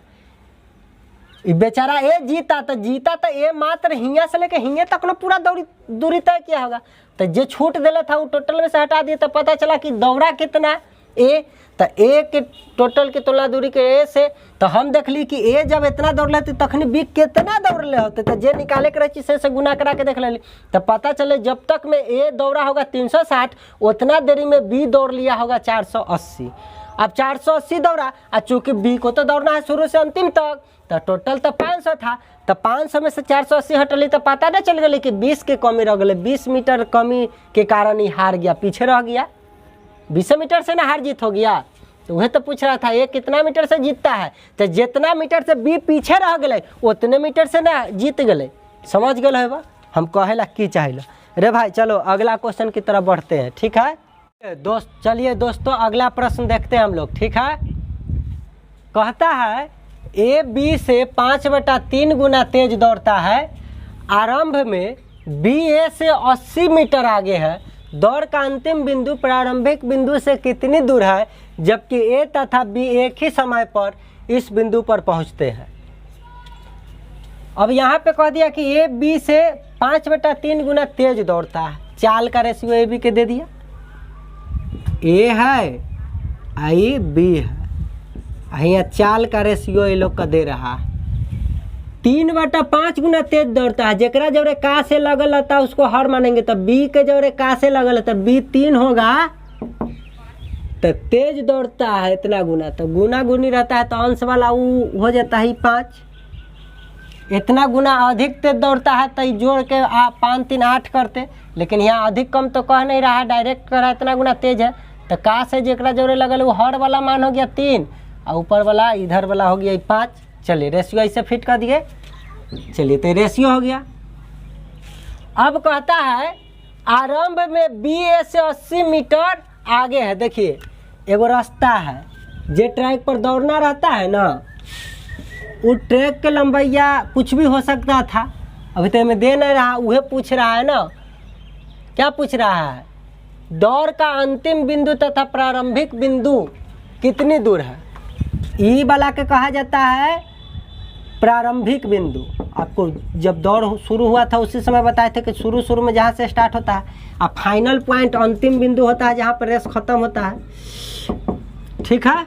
बेचारा ए जीता तो ए मात्र हिया से लेके हिया तक ना पूरा दूरी तय किया होगा, तो जो छूट दिला था वो टोटल में से हटा दिए, तो पता चला कि दौड़ा कितना? ए। तो ए के टोटल की तुलना दूरी के ए से, तो हम देख ली कि ए जब इतना दौड़ लेते तखनी बी कितना दौड़ ले होते, तो जे निकाले के रही से गुना करा के देख ले, तो पता चले जब तक में ए दौड़ा होगा 360, उतना देरी में बी दौड़ लिया होगा 480। अब 480 दौड़ा, और चूंकि बी को तो दौड़ना है शुरू से अंतिम तक, तो टोटल तो 500 था, तो 500 में से 480 हटली, तो पता नहीं चल गई कि 20 के कमी रह गए, 20 मीटर कमी के कारण ही हार गया, पीछे रह गया। 20 मीटर से ना हार जीत हो गया। तो वह तो पूछ रहा था ये कितना मीटर से जीतता है, तो जितना मीटर से बी पीछे रह गए उतने मीटर से ना जीत गए। समझ गए है बा हम कहेला की चाहेला रे भाई। चलो अगला क्वेश्चन की तरफ बढ़ते हैं, ठीक है चलिए दोस्तों अगला प्रश्न देखते हैं हम लोग, ठीक है। कहता है ए बी से 5/3 गुना तेज दौड़ता है, आरंभ में बी ए से 80 मीटर आगे है, दौड़ का अंतिम बिंदु प्रारंभिक बिंदु से कितनी दूर है, जबकि ए तथा बी एक ही समय पर इस बिंदु पर पहुंचते हैं। अब यहाँ पे कह दिया कि ए बी से 5/3 गुना तेज दौड़ता है, चाल का रेशियो ए बी के दे दिया, ए है आई बी है, यहाँ चाल का रेशियो ये लोग का दे रहा है। 3/5 गुना तेज दौड़ता है, जरा जवरे का से लगल रहता है उसको हर मानेंगे, तो बी के जवरे का से लगल है तो बी 3 होगा, तो तेज दौड़ता है इतना गुना, तो गुना गुनी रहता है तो अंश वाला वो हो जाता है 5। इतना गुना अधिक तेज दौड़ता है तो जोड़ के 5 3 8 करते, लेकिन यहाँ अधिक कम तो कह नहीं रहा है, डायरेक्ट कह रहा है इतना गुना तेज है, तो का से जरा जवरे लगल वो हर वाला मान हो गया 3 और ऊपर वाला इधर वाला हो गया 5। चलिए रेशियो ऐसे फिट कर दिए, चलिए तो रेशियो हो गया। अब कहता है आरंभ में बी ए से 80 मीटर आगे है, देखिए एगो रास्ता है, जे ट्रैक पर दौड़ना रहता है ना, वो ट्रैक के लंबाइया कुछ भी हो सकता था, अभी तो मैं दे नहीं रहा, वह पूछ रहा है ना, क्या पूछ रहा है, दौड़ का अंतिम बिंदु तथा प्रारंभिक बिंदु कितनी दूर है। ई वाला के कहा जाता है प्रारंभिक बिंदु। आपको जब दौड़ शुरू हुआ था उसी समय बताए थे कि शुरू में जहाँ से स्टार्ट होता है, और फाइनल पॉइंट अंतिम बिंदु होता है जहाँ पर रेस खत्म होता है। ठीक है,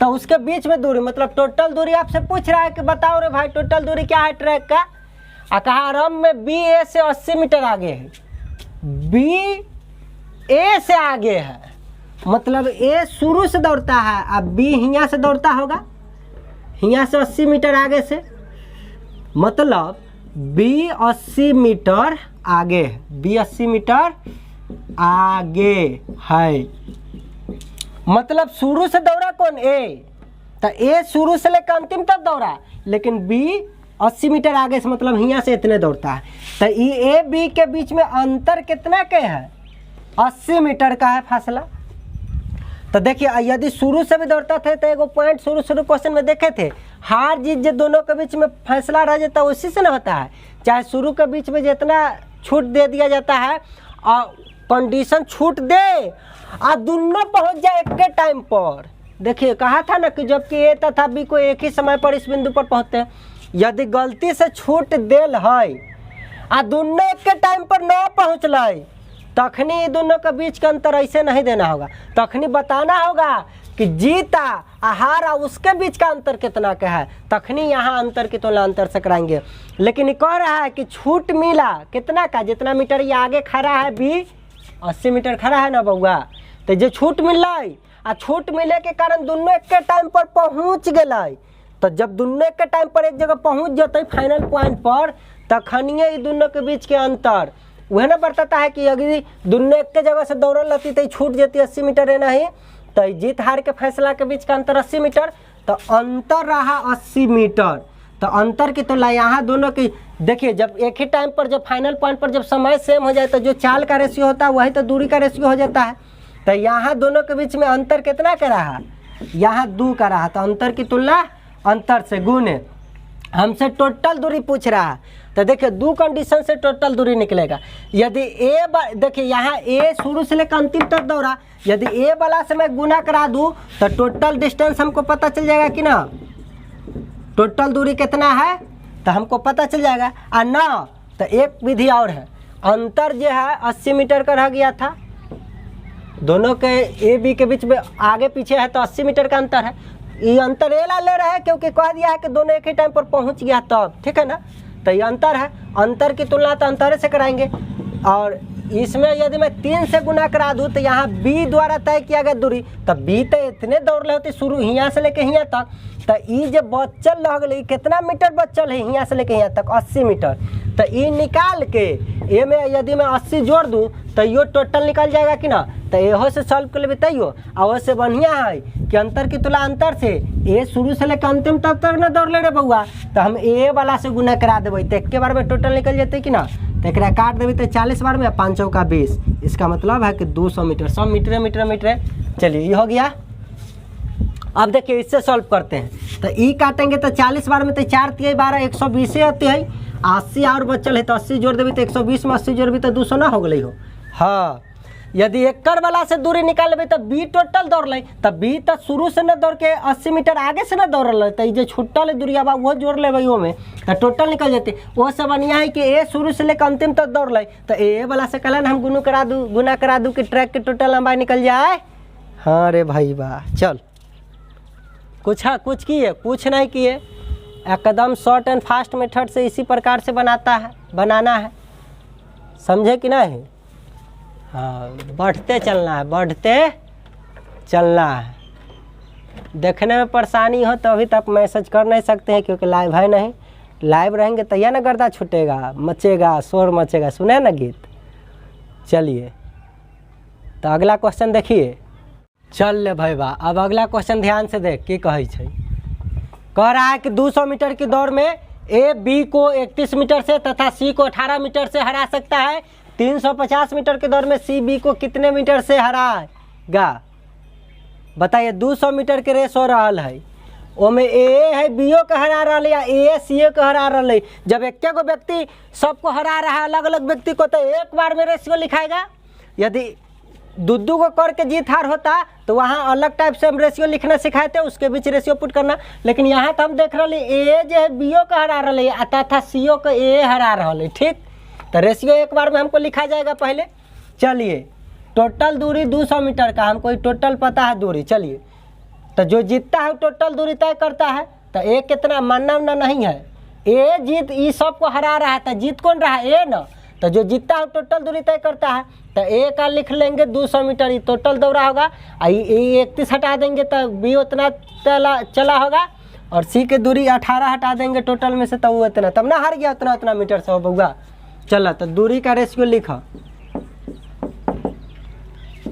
तो उसके बीच में दूरी, मतलब टोटल दूरी आपसे पूछ रहा है कि बताओ रे भाई टोटल दूरी क्या है ट्रैक का। कहा आरंभ में बी ए से 80 मीटर आगे है, बी ए से आगे है, मतलब ए शुरू से दौड़ता है, अब बी हियाँ से दौड़ता होगा, हियाँ से 80 मीटर आगे से, मतलब बी 80 मीटर आगे है, बी 80 मीटर आगे है। मतलब शुरू से दौड़ा कौन, ए, तो ए शुरू से लेकर अंतिम तक दौड़ा, लेकिन बी 80 मीटर आगे से, मतलब हियाँ से इतने दौड़ता है। तो ई ए बी के बीच में अंतर कितना के है, 80 मीटर का है फासला। तो देखिए यदि शुरू से भी दौड़ता थे तो एगो पॉइंट शुरू क्वेश्चन में देखे थे, हार जीत जो दोनों के बीच में फैसला रह जाता है उसी से ना होता है। चाहे शुरू के बीच में जितना छूट दे दिया जाता है और कंडीशन छूट दे और दोनों पहुंच जाए एक के टाइम पर। देखिए कहा था ना कि जबकि ए तथा बी को एक ही समय पर इस बिंदु पर पहुंचते हैं, यदि गलती से छूट देल है और दोनों एक के टाइम पर न पहुँचल, तखनी दोनों के बीच का अंतर ऐसे नहीं देना होगा, तखनी बताना होगा कि जीता हारा उसके बीच का अंतर कितना का है, तखनी यहाँ अंतर की तुलना अंतर से कराएंगे। लेकिन ये कह रहा है कि छूट मिला कितना का, जितना मीटर ये आगे खड़ा है बी 80 मीटर खड़ा है ना बउआ, तो जो छूट मिल आ छूट मिले के कारण दोनों एक के टाइम पर पहुँच गए। तो जब दोनों एक के टाइम पर एक जगह पहुँच जाते फाइनल पॉइंट पर, तखनिए दोनों के बीच के अंतर वह ना बताता है कि अगर दोनों एक के जगह से दौड़ल रहती तो छूट जाती 80 मीटर है नहीं, तो जीत हार के फैसला के बीच का अंतर 80 मीटर, तो अंतर रहा 80 मीटर। तो अंतर की तुलना यहाँ दोनों की देखिए, जब एक ही टाइम पर जब फाइनल पॉइंट पर जब समय सेम हो जाए तो जो चाल का रेशियो होता है वही तो दूरी का रेशियो हो जाता है। तो यहाँ दोनों के बीच में अंतर कितना का रहा, यहाँ 2 का रहा, तो अंतर की तुलना अंतर से गुने। हमसे टोटल दूरी पूछ रहा है, तो देखिए 2 कंडीशन से टोटल दूरी निकलेगा। यदि ए देखिए यहाँ ए शुरू से लेकर अंतिम तक दौड़ा, यदि ए वाला से मैं गुना करा दूँ तो टोटल डिस्टेंस हमको पता चल जाएगा कि ना, टोटल दूरी कितना है तो हमको पता चल जाएगा। और ना तो एक विधि और है, अंतर जो है 80 मीटर का रह गया था, दोनों के ए बी के बीच में आगे पीछे है तो 80 मीटर का अंतर है। ये अंतर ए ला ले रहा है क्योंकि कह दिया है कि दोनों एक ही टाइम पर पहुंच गया तब, ठीक है ना, तो ये अंतर है, अंतर की तुलना तो अंतर से कराएंगे। और इसमें यदि मैं 3 से गुना करा दूँ तो यहाँ बी द्वारा तय किया गया दूरी, तो बी तो इतने दौड़ रहे होते शुरू यहाँ से लेके यहाँ तक, तो ई जब बच्चल रह गई कितना मीटर बच्चल है यहाँ से लेके यहाँ तक 80 मीटर, तो ई निकाल के ए में यदि मैं 80 जोड़ दूँ तो यो टोटल निकल जाएगा कि ना। तो एहो से सॉल्व कर लेते तैयो, और से बढ़िया है कि अंतर की तुलना अंतर से ए शुरू से लेकर अंतिम तक ना दौड़ ले रहे बउआ, तो हम ए वाला से गुना करा देवे तो एक के बार में टोटल निकल जाते कि ना। तो एक काट देवे तो 40 बार में 5 चौका 20, इसका मतलब है कि 200 मीटर, 100 मीटर मीटर मीटर। चलिए ये हो गया। अब देखिए इससे सॉल्व करते हैं, तो ई काटेंगे तो 40 बार में तो 4 3 12 120 आते हैं, 80 और बचल है तो 80 जोड़ देवी तो 120 में 80 जोड़ भी तो 200 ना हो गई हो। हाँ, यदि एकड़ वाला से दूरी निकाल लेबै तो बी टोटल दौड़ ले, तो बी तो शुरू से न दौड़ के 80 मीटर आगे से न दौड़ल, तो ये छुट्टल दूरिया बा वो जोड़ लेबै ओमे तो टोटल निकल जाते। वो सब बढ़िया है कि ए शुरू से लेकर अंतिम तक दौड़ ले, तो ए वाला से कहला हम गुना करा दूँ कि ट्रैक के टोटल लंबाई निकल जाए। हाँ रे भाई वाह, चल कुछ किए, कुछ नहीं किए, एकदम शॉर्ट एंड फास्ट मेथड से इसी प्रकार से बनाना है, समझे कि नहीं। हाँ, बढ़ते चलना है। देखने में परेशानी हो तो अभी तक मैसेज कर नहीं सकते हैं क्योंकि लाइव है नहीं, लाइव रहेंगे तो यह ना गर्दा छूटेगा, मचेगा, शोर मचेगा, सुने ना गीत। चलिए तो अगला क्वेश्चन देखिए। चल ले भाई वाह, अब अगला क्वेश्चन ध्यान से देख की कही छै। कह रहा है कि 200 मीटर की दौड़ में ए बी को 31 मीटर से तथा सी को 18 मीटर से हरा सकता है। 350 मीटर की दौड़ में सी बी को कितने मीटर से हराएगा, बताइए। 200 मीटर के रेस हो रहा है, ओमे ए है बीओ का हरा रहा है या ए सी का हरा रहा है। जब एक को व्यक्ति सबको हरा रहा है अलग अलग व्यक्ति को, तो एक बार में रेशियो लिखाएगा। यदि दो को करके जीत हार होता तो वहाँ अलग टाइप से हम रेशियो लिखना सिखाए थे, उसके बीच रेशियो पुट करना। लेकिन यहाँ तो हम देख रहे ए जो है बीओ को हरा रही है तथा सीओ को ए हरा रहा है। ठीक, तो रेशियो एक बार में हमको लिखा जाएगा पहले। चलिए, टोटल दूरी 200 मीटर का हमको टोटल पता है दूरी। चलिए, तो जो जीतता है टोटल दूरी तय करता है। तो ए कितना मानना उनना नहीं है, ए जीत ई सबको हरा रहा है, तो जीत कौन रहा है? ए ना। तो जो जीतता है टोटल दूरी तय करता है। तो ए का लिख लेंगे 200 मीटर, ये टोटल दौड़ा होगा। ये 31 हटा देंगे तो बी उतना चला होगा, और सी की दूरी 18 हटा देंगे टोटल में से, तो वो इतना, तब ना हार गया उतना उतना मीटर से हो बउआ। चलो, तो दूरी का रेशियो लिखो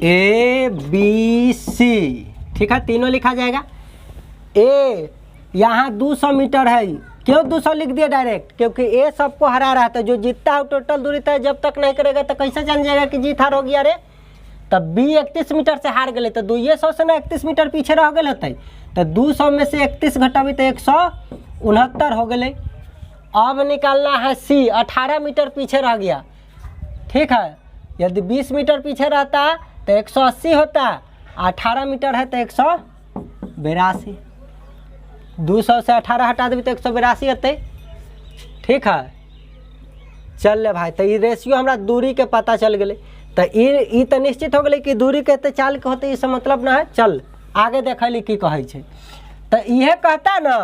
ए बी सी। ठीक है, तीनों लिखा जाएगा। ए यहाँ 200 मीटर है, क्यों 200 लिख दिया डायरेक्ट? क्योंकि ए सबको हरा रहा था। जो जीतता है टोटल दूरी तय जब तक नहीं करेगा तो कैसे जान जाएगा कि जीत हार हो गया रे? तब बी 31 मीटर से हार गए, तो 200 से ना 31 मीटर पीछे रह गए होते। तो 200 में से 31 घटाबी तो 169 हो गए। अब निकालना है सी, 18 मीटर पीछे रह गया। ठीक है, यदि 20 मीटर पीछे रहता तो 180 होता, 18 मीटर है तो 182। 200 से 18 हटा देवी तो 182 होते। ठीक है, चल ले भाई, तो ये रेशियो हमरा दूरी के पता चल गए। तो ई तो निश्चित हो गए कि दूरी कहते चाल के होते, इससे मतलब ना है। चल आगे देखली की कहे छे। तो यह कहता ना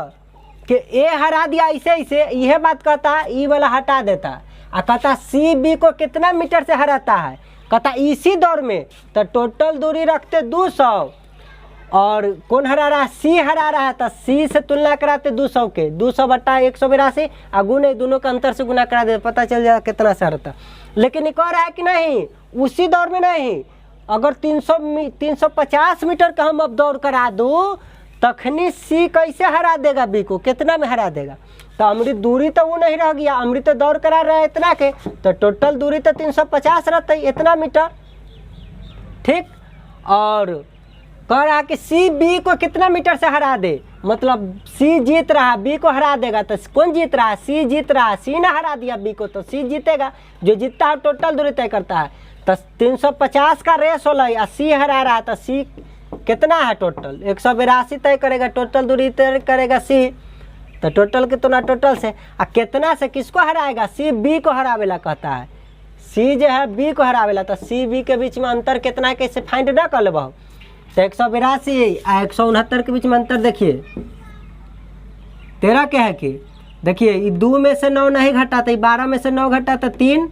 कि ए हरा दिया ऐसे ऐसे, यह बात कहता, ई वाला हटा देता, और कहता सी बी को कितना मीटर से हराता है, कहता इसी दौर में। तो टोटल दूरी रखते 200, और कौन हरा रहा है? सी हरा रहा है। तो सी से तुलना कराते 200 के, 200 बटा 182, और गुने दोनों का अंतर से गुना करा दे, पता चल जाएगा कितना से हरता। लेकिन ये कह रहा है कि नहीं, उसी दौर में नहीं, अगर 350 मीटर का हम अब दौड़ करा दूँ तखनी सी कैसे हरा देगा बी को, कितना में हरा देगा? तो अमृत दूरी तो वो नहीं रह गया, अमृत दौड़ करा रहा है इतना के, तो टोटल दूरी तो 350 रहता है, इतना मीटर। ठीक, और कह रहा कि सी बी को कितना मीटर से हरा दे, मतलब सी जीत रहा है, बी को हरा देगा। तो कौन जीत रहा है? सी जीत रहा है। सी ने हरा दिया बी को, तो सी जीतेगा। जो जीतता है टोटल दूरी तय करता है। तो 350 का रेस होला, और सी हरा रहा है, तो सी कितना है टोटल? 182 तय करेगा, टोटल दूरी तय करेगा सी। तो टोटल कितना? टोटल से आ कितना से किसको हराएगा? सी बी को हरावेला कहता है। सी जो है बी को हरावेला, तो सी बी के बीच में अंतर कितना है कैसे फाइंड ना कर लेबो? तो 182 आ 169 के बीच में अंतर देखिए, 13 क्या है कि देखिए, ये 2 में से 9 नहीं घटा तो 12 में से 9 घटा तो 3,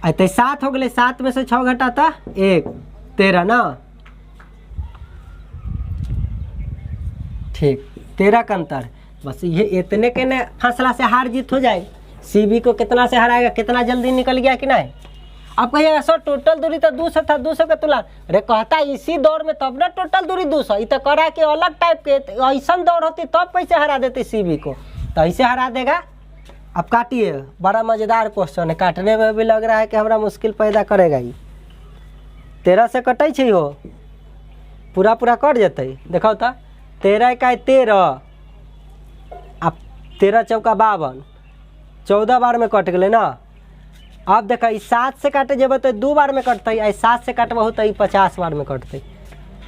तो 7 हो गए। 7 में से 6 घटा था 1, 13 ना। ठीक, 13 का अंतर। बस ये इतने के ने फैसला से हार जीत हो जाए। सी बी को कितना से हराएगा, कितना जल्दी निकल गया कि नहीं? अब कहिएगा सर टोटल दूरी तो 200 था, 200 का तुला। अरे कहता इसी दौर में तब ना टोटल दूरी 200, ये तो करा कि अलग टाइप के ऐसा दौड़ होती तब कैसे हरा देते सी बी को? तो ऐसे हरा देगा। अब काटिए, बड़ा मज़ेदार क्वेश्चन है, काटने में भी लग रहा है कि हमारा मुश्किल पैदा करेगा। ये 13 से कटे छे हो, पूरा पूरा कट जते। देखो तो 13 का 13, अब 13 चौका 52, 14 बार में कट गए ना। अब देखा 7 से काटे जब तो 2 बार में कटते, 7 से काटबहु तो 50 बार में कटते।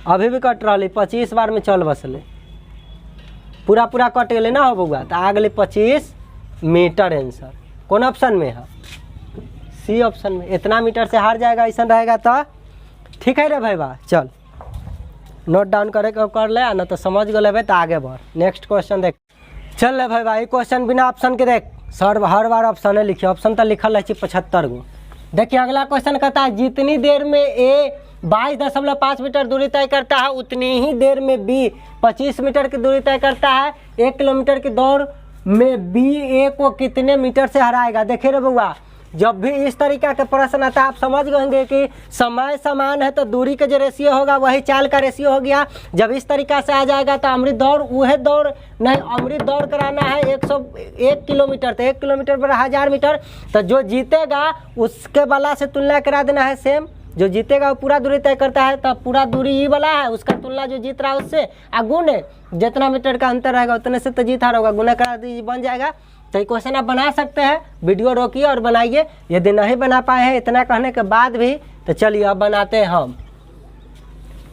अभी भी कट रहा 25 बार में चल बसले, पूरा पूरा कट गए ना हो बउआ। तो आ गए 25 मीटर आंसर। कौन ऑप्शन में है? सी ऑप्शन में। इतना मीटर से हार जाएगा, ऐसा रहेगा तो ठीक है रे भाई बा। चल नोट डाउन करे के कर ले, ना तो समझ गए तो आगे बढ़। नेक्स्ट क्वेश्चन देख। चल ले भाई भाई, क्वेश्चन बिना ऑप्शन के देख। सर हर बार ऑप्शन है लिखिए, ऑप्शन तो लिखल है 75 गो। देखिए अगला क्वेश्चन कहता है जितनी देर में ए 22.5 मीटर दूरी तय करता है उतनी ही देर में बी 25 मीटर की दूरी तय करता है। 1 किलोमीटर की दौड़ में बी ए को कितने मीटर से हराएगा? देखिए रे बउआ, जब भी इस तरीका के प्रश्न आता है आप समझ गएंगे कि समय समान है तो दूरी का जो रेशियो होगा वही चाल का रेशियो हो गया। जब इस तरीका से आ जाएगा तो अमृत दौड़ वह दौड़ नहीं, अमृत दौड़ कराना है 101 किलोमीटर, तो 1 किलोमीटर पर 1000 मीटर। तो जो जीतेगा उसके वाला से तुलना करा देना है सेम। जो जीतेगा वो पूरा दूरी तय करता है, तो पूरा दूरी ये वाला है, उसका तुलना जो जीत रहा है उससे गुणे जितना मीटर का अंतर रहेगा उतने से तो जीत हार होगा, गुना करा दीजिए बन जाएगा। तो ये क्वेश्चन आप बना सकते हैं, वीडियो रोकिए और बनाइए। यदि नहीं बना पाए हैं इतना कहने के बाद भी तो चलिए अब बनाते हैं हम।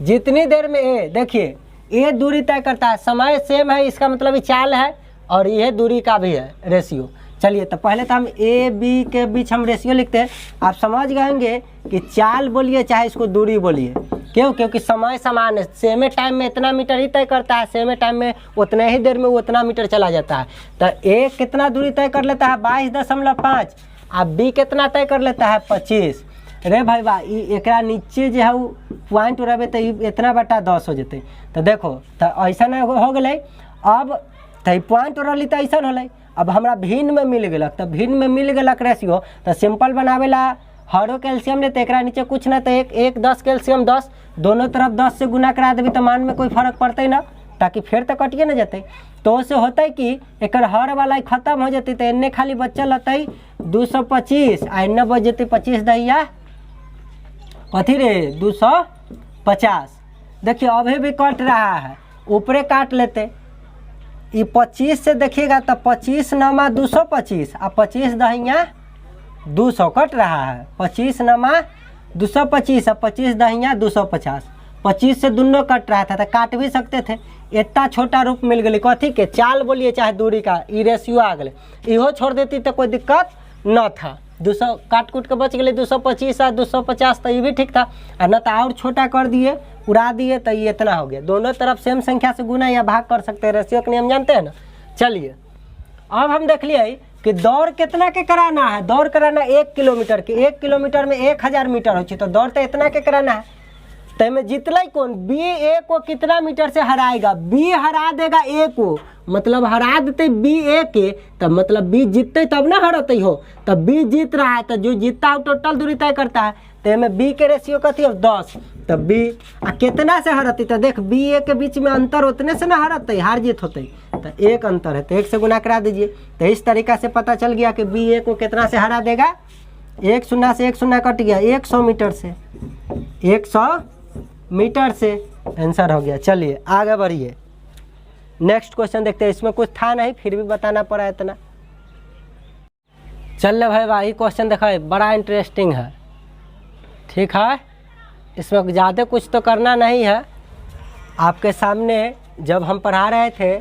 जितनी देर में ए, देखिए ए दूरी तय करता है, समय सेम है, इसका मतलब ये चाल है और यह दूरी का भी है रेशियो। चलिए तो पहले तो हम ए बी के बीच हम रेशियो लिखते हैं। आप समझ गएंगे कि चाल बोलिए चाहे इसको दूरी बोलिए, क्यों? क्योंकि समय समान है, सेमे टाइम में इतना मीटर ही तय करता है, सेमे टाइम में उतने ही देर में वो उतना मीटर चला जाता है। तो ए कितना दूरी तय कर लेता है 22.5, अब बी कितना तय कर लेता है 25। रे भाई बा एक नीचे जो है वो पॉइंट रहे तो इतना बटा 10 हो जाते। तो देखो तो ऐसा हो गए। अब तो पॉइंट रही तो ऐसा होल, अब हमारा भिन्न में मिल गलक, तो भिन्न में मिल गलक रेशियो। तो सिंपल बनावेला हरो कैल्शियम लेते एक नीचे कुछ ना तो एक 10 कैल्शियम 10, दोनों तरफ 10 से गुना करा देवी तो मान में कोई फर्क पड़ते ना, ताकि फिर तो कटिए ना जाते। तो उससे होता है कि एक हर वाला खत्म हो जाती, तो इन्ने खाली बच्चल होते 225 आ इन्ने बच जाते 25 दहिया कथी रे 250। देखिए अभी भी कट रहा है, ऊपरे काट लेते। ये 25 से देखिएगा तो 25 नमा 225 और 25 दहिया 200 कट रहा है। 25 नमा 225 और 25 दहिया 250, 25 से दोनों कट रहा था तो काट भी सकते थे। इतना छोटा रूप मिल गई कथी के चाल बोलिए चाहे दूरी का, ई रेशियो आ गए। इहो छोड़ देती तो कोई दिक्कत न था। 200 काट कूट के बच गए 225 और 250, तो ये भी ठीक था। और न तो और छोटा कर दिए उड़ा दिए तो ये इतना हो गया। दोनों तरफ सेम संख्या से गुना या भाग कर सकते हैं, रेशियो का नियम जानते हैं ना। चलिए अब हम देख लिए कि दौड़ कितना के कराना है। दौड़ कराना 1 किलोमीटर के, 1 किलोमीटर में 1000 मीटर हो, तो दौड़ तो इतना के कराना है। तो में जितला कौन बी ए को कितना मीटर से हराएगा, बी हरा देगा ए को, मतलब हरा देते बी ए के, तब मतलब बी जीतते तब ना हरते हो। तब बी जीत रहा है, तो जो जीतता है टोटल दूरी तय करता है। तो में बी के रेशियो कथी है 10, तब बी कितना से हरती, तो देख बी ए के बीच में अंतर उतने से ना हरते, हार जीत होते। तो एक अंतर है तो 1 से गुना करा दीजिए। तो इस तरीका से पता चल गया कि बी ए को कितना से हरा देगा। 1 शून्य से 1 शून्य कट गया, 100 मीटर से, 100 मीटर से आंसर हो गया। चलिए आगे बढ़िए, नेक्स्ट क्वेश्चन देखते हैं। इसमें कुछ था नहीं फिर भी बताना पड़ा इतना। चल भाई क्वेश्चन देखा है, बड़ा इंटरेस्टिंग है, ठीक है। इसमें ज़्यादा कुछ तो करना नहीं है। आपके सामने जब हम पढ़ा रहे थे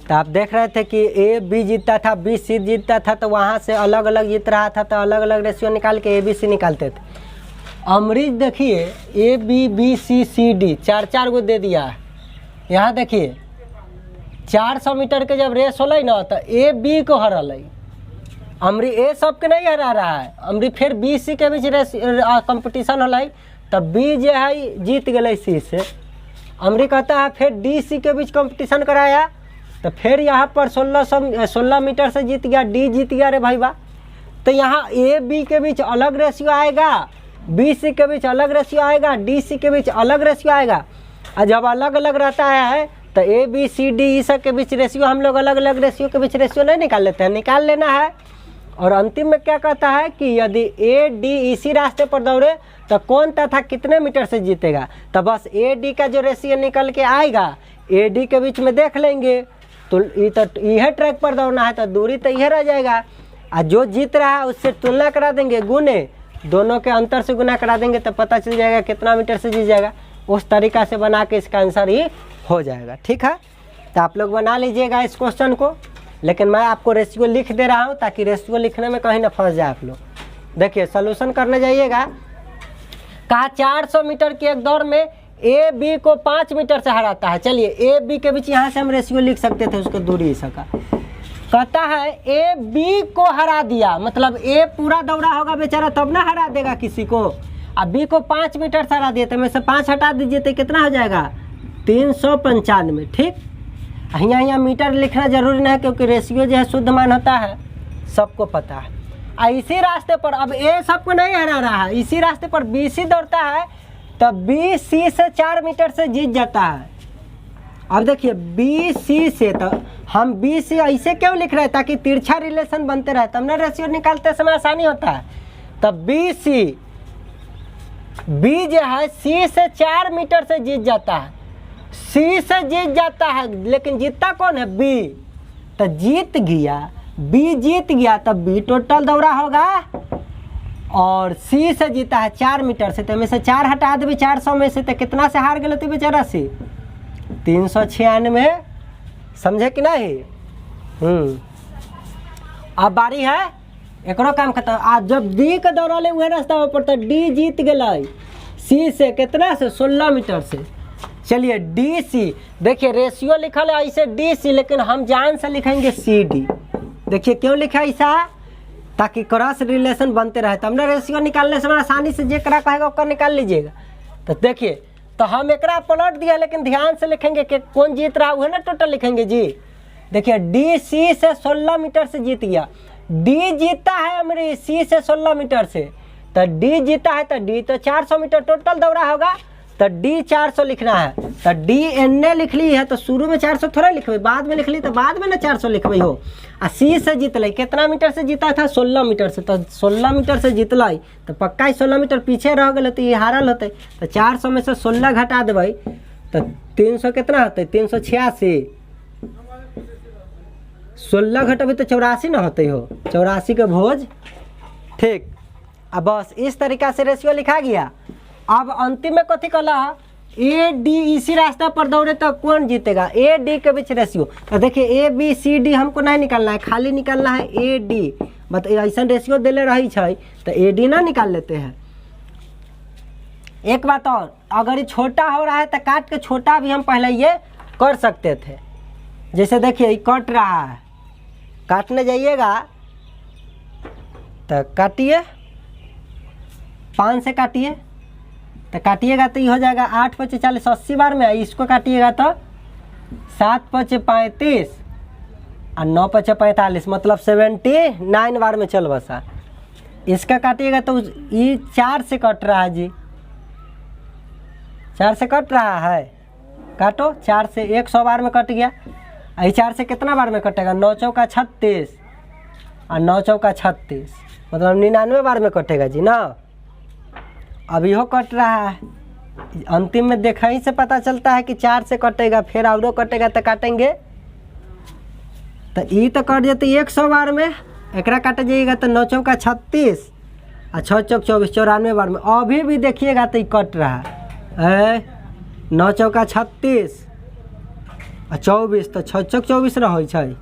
तो आप देख रहे थे कि ए बी जीतता था, बी सी जीतता था, तो वहाँ से अलग अलग जीत रहा था, तो अलग अलग रेशियो निकाल के ए बी सी निकालते थे। अमरीज देखिए A B B C C D 4 गो दे दिया है। यहाँ देखिए 400 मीटर के जब रेस होल ना तो ए बी को हरल, अमरी ए सबके नहीं हरा रहा है। अमरी फिर बी सी के बीच रेस कंपटीशन होल, तब बी जो है जीत गए सी से। अमरी कहता है फिर डी सी के बीच कंपटीशन कराया, तो फिर यहाँ पर 16 मीटर से जीत गया, डी जीत गया रे भाई बा। तो यहाँ ए बी के बीच अलग रेशियो आएगा, बी सी के बीच अलग रेशियो आएगा, डी सी के बीच अलग रेशियो आएगा। और जब अलग अलग रहता है तो A B C D E सब के बीच रेशियो हम लोग अलग अलग रेशियो के बीच रेशियो नहीं निकाल लेते हैं, निकाल लेना है। और अंतिम में क्या कहता है कि यदि ए डी इसी रास्ते पर दौड़े तो कौन तथा कितने मीटर से जीतेगा। तो बस ए डी का जो रेशियो निकल के आएगा ए डी के बीच में देख लेंगे, तो यह ट्रैक पर दौड़ना है तो दूरी तो यह रह जाएगा। और जो जीत रहा है उससे तुलना करा देंगे, गुने दोनों के अंतर से गुना करा देंगे, तो पता चल जाएगा कितना मीटर से जीत जाएगा। उस तरीका से बना के इसका आंसर ही हो जाएगा, ठीक है। तो आप लोग बना लीजिएगा इस क्वेश्चन को, लेकिन मैं आपको रेशियो लिख दे रहा हूँ ताकि रेशियो लिखने में कहीं ना फंस जाए आप लोग। देखिए सॉल्यूशन करने जाइएगा। कहा 400 मीटर की एक दौड़ में ए बी को 5 मीटर से हराता है। चलिए ए बी के बीच यहाँ से हम रेशियो लिख सकते थे, उसको दूरी सका। कहता है ए बी को हरा दिया, मतलब ए पूरा दौड़ा होगा बेचारा तब ना हरा देगा किसी को। अब बी को 5 मीटर से हरा दिया, तो में से 5 हटा दीजिए तो कितना हो जाएगा 395, ठीक। यहाँ मीटर लिखना जरूरी नहीं है क्योंकि रेशियो जो है शुद्ध मान होता है, सबको पता है। इसी रास्ते पर अब ए सबको नहीं हरा रहा है, इसी रास्ते पर बी सी दौड़ता है, तब बी सी से 4 मीटर से जीत जाता है। अब देखिए बी सी से, तो हम बी सी ऐसे क्यों लिख रहे हैं ताकि तिरछा रिलेशन बनते रहे, तब ना रेशियो निकालते समय आसानी होता है। तब बी सी, बी जो है सी से 4 मीटर से जीत जाता है, सी से जीत जाता है, लेकिन जीतता कौन है बी। तो जीत गया बी, जीत गया, तब बी टोटल दौड़ा होगा और सी से जीता है 4 मीटर से, तो में से 4 हटा देवी 400 में से, तो कितना से हार गए थे बेचारा सी 396, समझे कि नहीं। अब बारी है एकरो काम खत्म। आज जब डी के दौड़ले वह रास्ता पर, तो डी जीत गए सी से, कितना से 16 मीटर से। चलिए डी सी, देखिए रेशियो लिखल है ऐसे डी सी, लेकिन हम जान से लिखेंगे सी डी। देखिए क्यों लिखा ऐसा, ताकि क्रॉस रिलेशन बनते रहे। तो हमने रेशियो निकालने से आसानी से जेकरा कहेगा ओकर निकाल लीजिएगा। तो देखिए, तो हम एकरा पलट दिया, लेकिन ध्यान से लिखेंगे कि कौन जीत रहा है ना, टोटल लिखेंगे जी। देखिए डी सी से 16 मीटर से जीत गया, डी जीता है हमारी सी से 16 मीटर से, तो डी जीता है, तो डी तो 400 मीटर टोटल दौड़ा होगा, तो डी 400 लिखना है। तो डी एन लिख ली है, तो शुरू में 400 थोड़ा लिखबे, बाद में लिख ली तो बाद में ना 400 लिखबे हो। आ सी से जीतल, कितना मीटर से जीता था 16 मीटर से, तो 16 मीटर से जीतल तो पक्का ही 16 मीटर पीछे रह गए, तो ये हारल होते। तो 400 में से 16 घटा देवे, तो 300 कितना होते 386, 16 घटबे तो 84 ना होते हो, 84 के भोज। ठीक, अब बस इस तरीका से रेशियो लिखा गया। अब अंतिम में कथी कहला, ए डी इसी रास्ता पर दौड़े तो कौन जीतेगा, ए डी के बीच रेशियो। तो देखिए ए बी सी डी हमको नहीं निकालना है, खाली निकालना है ए डी। मतलब ऐसा रेशियो दिले रही है, तो ए डी ना निकाल लेते हैं। एक बात और, अगर ये छोटा हो रहा है तो काट के छोटा भी हम पहले ये कर सकते थे। जैसे देखिए ये कट रहा है, काटने जाइएगा तो काटिए, 5 से काटिए, तो काटिएगा तो ये हो जाएगा 8 × 5 = 40, 80 बार में। इसको काटिएगा तो 7 × 5 = 35 और 9 × 5 = 45, मतलब 79 बार में चल बसा। इसका काटिएगा तो ये 4 से कट रहा है जी, 4 से कट रहा है, काटो 4 से 100 बार में कट गया। ये 4 से कितना बार में कटेगा, 9 × 4 = 36 और 9 × 4 = 36, मतलब 99 बार में कटेगा जी ना। अभी हो कट रहा है, अंतिम में देखा ही से पता चलता है कि 4 से कटेगा, फिर और कटेगा तो काटेंगे, तो ये तो कट जाते 100 बार में। एक काटे जाइएगा तो 9 × 4 = 36 और 6 × 4 = 24, 94 बार में। अभी भी देखिएगा तो ये कट रहा है, 9 × 4 = 36 और 24, तो 6 × 4 = 24 रह है।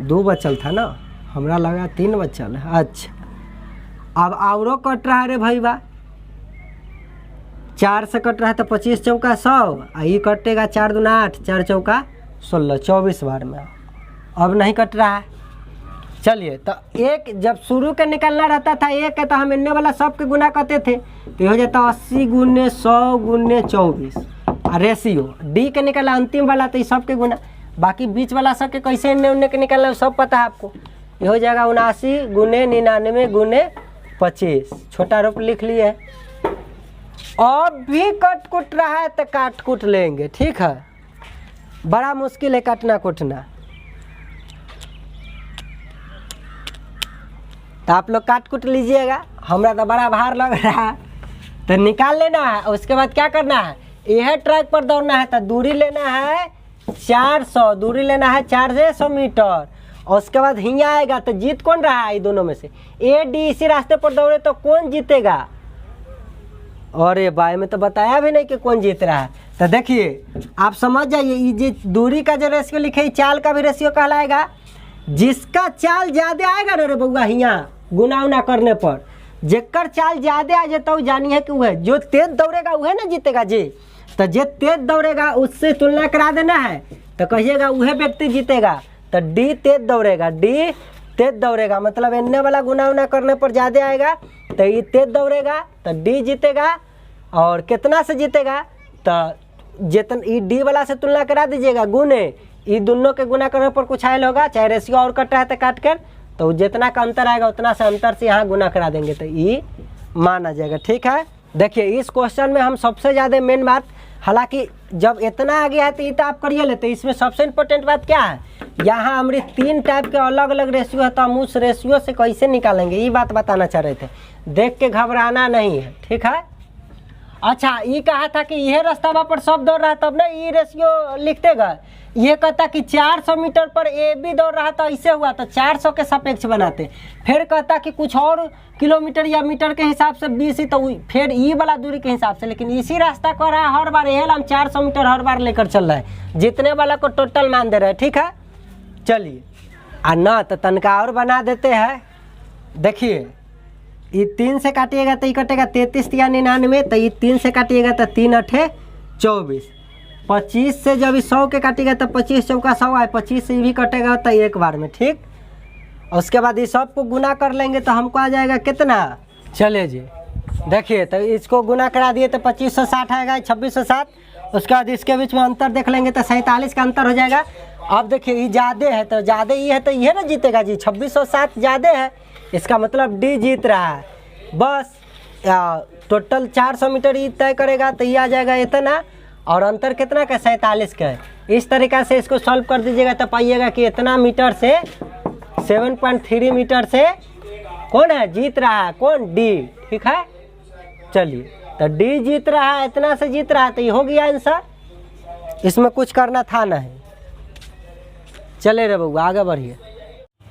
2 बचल था ना, हमरा लगा 3 बचल है। अच्छा, अब औरो कट रहा है रे भैया, 4 से कट रहा है तो 25 × 4 = 100, ये कटेगा 4 × 2 = 8, 4 × 4 = 16, 24 बार में। अब नहीं कट रहा है। चलिए, तो एक जब शुरू के निकलना रहता था एक है, तो हम इन्ने वाला सब के गुना करते थे, तो हो जाता 80 × 100 × 24 और रेशियो। डी के निकला अंतिम वाला, तो ये सब के गुना, बाकी बीच वाला सब के कैसे इन्ने उन्ने के निकलना सब पता है आपको। ये हो जाएगा 79 × 99 × 25, छोटा रूप लिख लिए। अब भी कट कुट रहा है तो काट कुट लेंगे, ठीक है, बड़ा मुश्किल है काटना कुटना। तो आप लोग काट कुट लीजिएगा, हमरा तो बड़ा भार लग रहा है, तो निकाल लेना है। उसके बाद क्या करना है, यह ट्रैक पर दौड़ना है, तो दूरी लेना है 400, दूरी लेना है 400 मीटर। और उसके बाद हिंया आएगा, तो जीत कौन रहा है दोनों में से, ए डी इसी रास्ते पर दौड़े तो कौन जीतेगा। अरे भाई मैं तो बताया भी नहीं कि कौन जीत रहा है। तो देखिए आप समझ जाइए, ये दूरी का जो रेशियो लिखे, चाल का भी रेशियो कहलाएगा। जिसका चाल ज्यादा आएगा ना रे बउआ, हिया गुना उना करने पर जेकर चाल ज्यादा आ जाता है, जानिए कि वह जो तेज दौड़ेगा वह ना जीतेगा जी। तो जो तेज दौड़ेगा उससे तुलना करा देना है, तो कहिएगा वह व्यक्ति जीतेगा। तो डी तेज दौड़ेगा, डी तेज दौड़ेगा, मतलब इन्ने वाला गुना उना करने पर ज़्यादा आएगा, तो ये तेज दौड़ेगा, तो डी जीतेगा। और कितना से जीतेगा, तो जितना ये डी वाला से तुलना करा दीजिएगा, गुने ये दोनों के गुना करने पर कुछ आयल होगा, चाहे रेशियो और कट रहा है तो काट कर, तो जितना का अंतर आएगा उतना से अंतर से यहाँ गुना करा देंगे, तो ये माना जाएगा, ठीक है। देखिए इस क्वेश्चन में हम सबसे ज़्यादा मेन बात, हालांकि जब इतना आ गया है तो ये तो आप करिए लेते, इसमें सबसे इम्पोर्टेंट बात क्या है, यहाँ हमारे 3 टाइप के अलग अलग रेशियो है, तो हम उस रेशियो से कैसे निकालेंगे ये बात बताना चाह रहे थे। देख के घबराना नहीं है, ठीक है। अच्छा ये कहा था कि यह रास्ता पर सब दौड़ रहा तब ना ये रेशियो लिखते गए। ये कहता कि 400 मीटर पर ए बी दौड़ रहा था, ऐसे हुआ तो 400 के सापेक्ष बनाते। फिर कहता कि कुछ और किलोमीटर या मीटर के हिसाब से बी सी, तो फिर ई वाला दूरी के हिसाब से। लेकिन इसी रास्ता को रहा हर बार यह हम 400 मीटर हर बार लेकर चल रहे हैं, जितने वाला को टोटल मान दे रहे हैं। ठीक है, चलिए ना तो तनका और बना देते हैं। देखिए ये 3 से काटिएगा तो ये कटेगा 33 या 99, तो ये 3 से काटिएगा तो 3 अठे 24। 25 से जब 100 के काटिएगा तो 25 चौका 100 है, 25 से भी कटेगा तो एक बार में। ठीक, उसके बाद ये सब को गुना कर लेंगे तो हमको आ जाएगा कितना। चलिए जी देखिए, तो इसको गुना करा दिए तो 2560 आएगा, 2660। उसके बाद इसके बीच में अंतर देख लेंगे तो 47 का अंतर हो जाएगा। अब देखिए ये ज़्यादा है तो ज़्यादा ये है तो ये ना जीतेगा जी, 2660 ज़्यादा है, इसका मतलब डी जीत रहा है। बस टोटल 400 मीटर ये तय करेगा तो ये आ जाएगा इतना, और अंतर कितना का 47 का है। इस तरीक़ा से इसको सॉल्व कर दीजिएगा तो पाइएगा कि इतना मीटर से 7.3 मीटर से कौन है जीत रहा है, कौन डी। ठीक है, चलिए तो डी जीत रहा है, इतना से जीत रहा है, तो ये हो गया आंसर, इसमें कुछ करना था नहीं। चले रे बउआ आगे बढ़िए।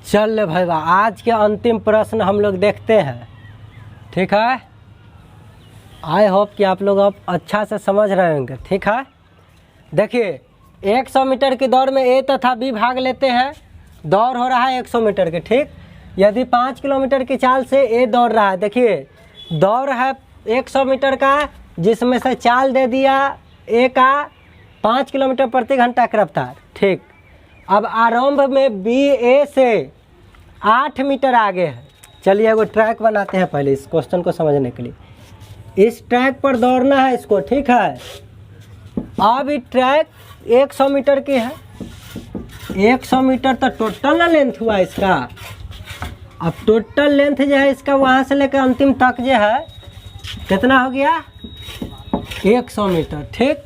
चल ले भाई, आज के अंतिम प्रश्न हम लोग देखते हैं। ठीक है, आई होप कि आप लोग अब अच्छा से समझ रहे होंगे। ठीक है, देखिए 100 मीटर की दौड़ में ए तथा बी भाग लेते हैं। दौड़ हो रहा है 100 मीटर की। ठीक, यदि 5 किलोमीटर की चाल से ए दौड़ रहा है, देखिए दौड़ है 100 मीटर का, जिसमें से चाल दे दिया ए का 5 किलोमीटर प्रति घंटा की रफ्तार। ठीक, अब आरंभ में बी ए से 8 मीटर आगे है। चलिए एगो ट्रैक बनाते हैं पहले इस क्वेश्चन को समझने के लिए। इस ट्रैक पर दौड़ना है इसको। ठीक है, अब ये ट्रैक 100 मीटर की है, 100 मीटर तो टोटल ना लेंथ हुआ इसका। अब टोटल लेंथ जो है इसका वहाँ से लेकर अंतिम तक जो है कितना हो गया 100 मीटर। ठीक,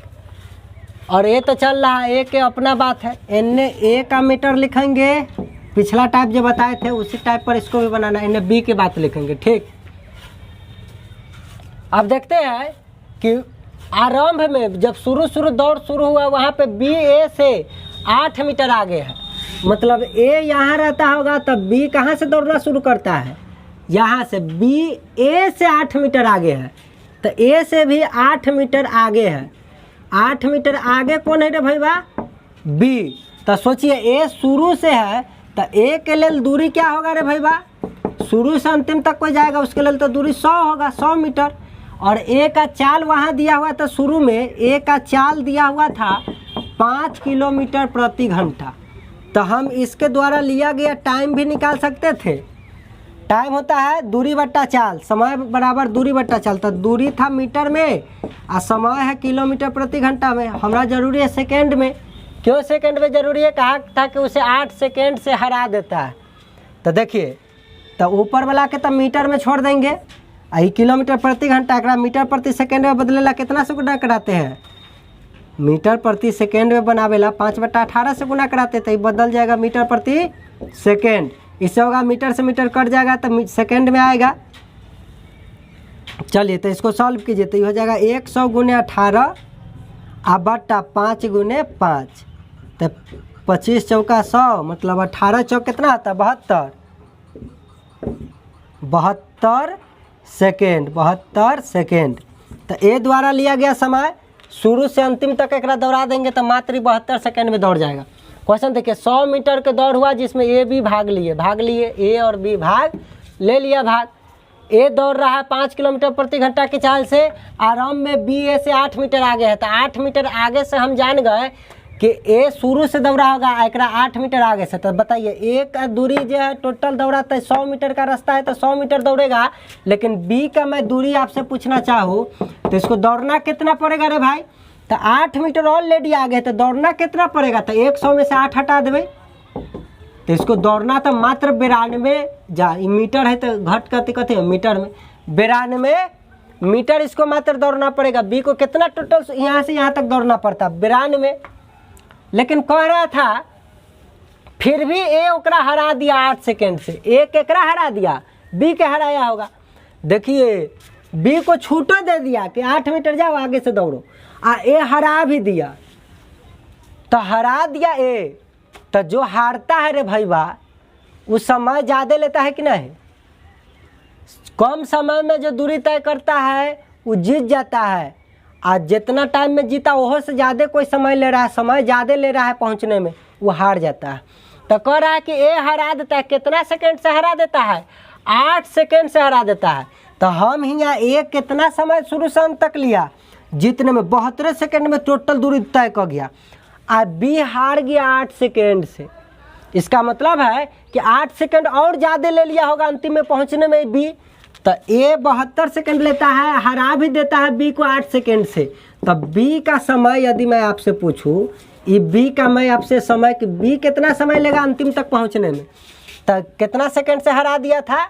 और ये तो चल रहा है, ए के अपना बात है, इन्हें ए का मीटर लिखेंगे, पिछला टाइप जो बताए थे उसी टाइप पर इसको भी बनाना है, इन्हें बी की बात लिखेंगे। ठीक, अब देखते हैं कि आरंभ में जब शुरू दौड़ शुरू हुआ वहाँ पे बी ए से 8 मीटर आगे है, मतलब ए यहाँ रहता होगा तब बी कहाँ से दौड़ना शुरू करता है, यहाँ से। बी ए से 8 मीटर आगे है तो ए से भी 8 मीटर आगे है। 8 मीटर आगे कौन है रे भैया, बी। तो सोचिए ए शुरू से है तो ए के लिए दूरी क्या होगा रे भैया, शुरू से अंतिम तक कोई जाएगा उसके लिए तो दूरी 100 होगा, 100 मीटर। और ए का चाल वहाँ दिया हुआ था, शुरू में ए का चाल दिया हुआ था 5 किलोमीटर प्रति घंटा। तो हम इसके द्वारा लिया गया टाइम भी निकाल सकते थे। टाइम होता है दूरी बट्टा चाल, समय बराबर दूरी बट्टा चाल। तो दूरी था मीटर में और समय है किलोमीटर प्रति घंटा में। हमारा जरूरी है सेकेंड में। क्यों सेकेंड में जरूरी है, कहा था कि उसे 8 सेकेंड से हरा देता है। तो देखिए, तो ऊपर वाला के तो मीटर में छोड़ देंगे, आई किलोमीटर प्रति घंटा का मीटर प्रति सेकेंड में बदलेला कितना से गुना कराते हैं, मीटर प्रति सेकेंड में बनावेला 5/18 से गुना कराते तो ये बदल जाएगा मीटर प्रति सेकेंड। इससे होगा मीटर से मीटर कट जाएगा तो सेकेंड में आएगा। चलिए तो इसको सॉल्व कीजिए तो ये हो जाएगा 100 × 18 आ बट्टा 5 × 5, तो 25 चौका 100, मतलब 18 चौक कितना आता है 72 सेकेंड, 72 सेकेंड। तो ए द्वारा लिया गया समय शुरू से अंतिम तक एक दौड़ा देंगे तो मात्र 72 सेकेंड में दौड़ जाएगा। क्वेश्चन देखिए, 100 मीटर के दौड़ हुआ जिसमें ए बी भाग लिए ए और बी भाग ले लिया भाग। ए दौड़ रहा है 5 किलोमीटर प्रति घंटा की चाल से, आरंभ में बी ए से 8 मीटर आगे है। तो 8 मीटर आगे से हम जान गए कि ए शुरू से दौड़ा होगा एक 8 मीटर आगे से। तो बताइए ए का दूरी जो है टोटल दौड़ा तो 100 मीटर का रास्ता है तो 100 मीटर दौड़ेगा। लेकिन बी का मैं दूरी आपसे पूछना चाहूँ तो इसको दौड़ना कितना पड़ेगा रे भाई, तो 8 मीटर ऑलरेडी आगे तो दौड़ना कितना पड़ेगा, तो 100 में से 8 हटा देवे तो इसको दौड़ना तो मात्र 92 मीटर है तो घट कते मीटर में 92 मीटर इसको मात्र दौड़ना पड़ेगा। बी को कितना टोटल यहाँ से यहाँ तक दौड़ना पड़ता 92। लेकिन कह रहा था फिर भी ए ओकरा हरा दिया 8 सेकेंड से। ए केकरा हरा दिया, बी के हराया होगा। देखिए बी को छूटो दे दिया कि 8 मीटर जाओ आगे से दौड़ो, ए हरा भी दिया, तो हरा दिया ए, तो जो हारता है रे भैया वो समय ज़्यादा लेता है कि नहीं? कम समय में जो दूरी तय करता है वो जीत जाता है, आज जितना टाइम में जीता वह से ज़्यादा कोई समय ले रहा है, समय ज़्यादा ले रहा है पहुंचने में, वो हार जाता है। तो कह रहा है कि ए हरा देता है, कितना सेकंड से हरा देता है? 8 सेकंड से हरा देता है। तो हम यहाँ ए कितना समय शुरू से अंत तक लिया, जीतने में 72 सेकंड में टोटल दूरी तय कर गया, अब बी हार गया 8 सेकंड से। इसका मतलब है कि 8 सेकंड और ज़्यादा ले लिया होगा अंतिम में पहुंचने में बी, तो ए 72 सेकंड लेता है, हरा भी देता है बी को 8 सेकंड से। तब बी का समय यदि मैं आपसे पूछूं, ये बी का मैं आपसे समय कि बी कितना समय लेगा अंतिम तक पहुंचने में, तो कितना सेकंड से हरा दिया था?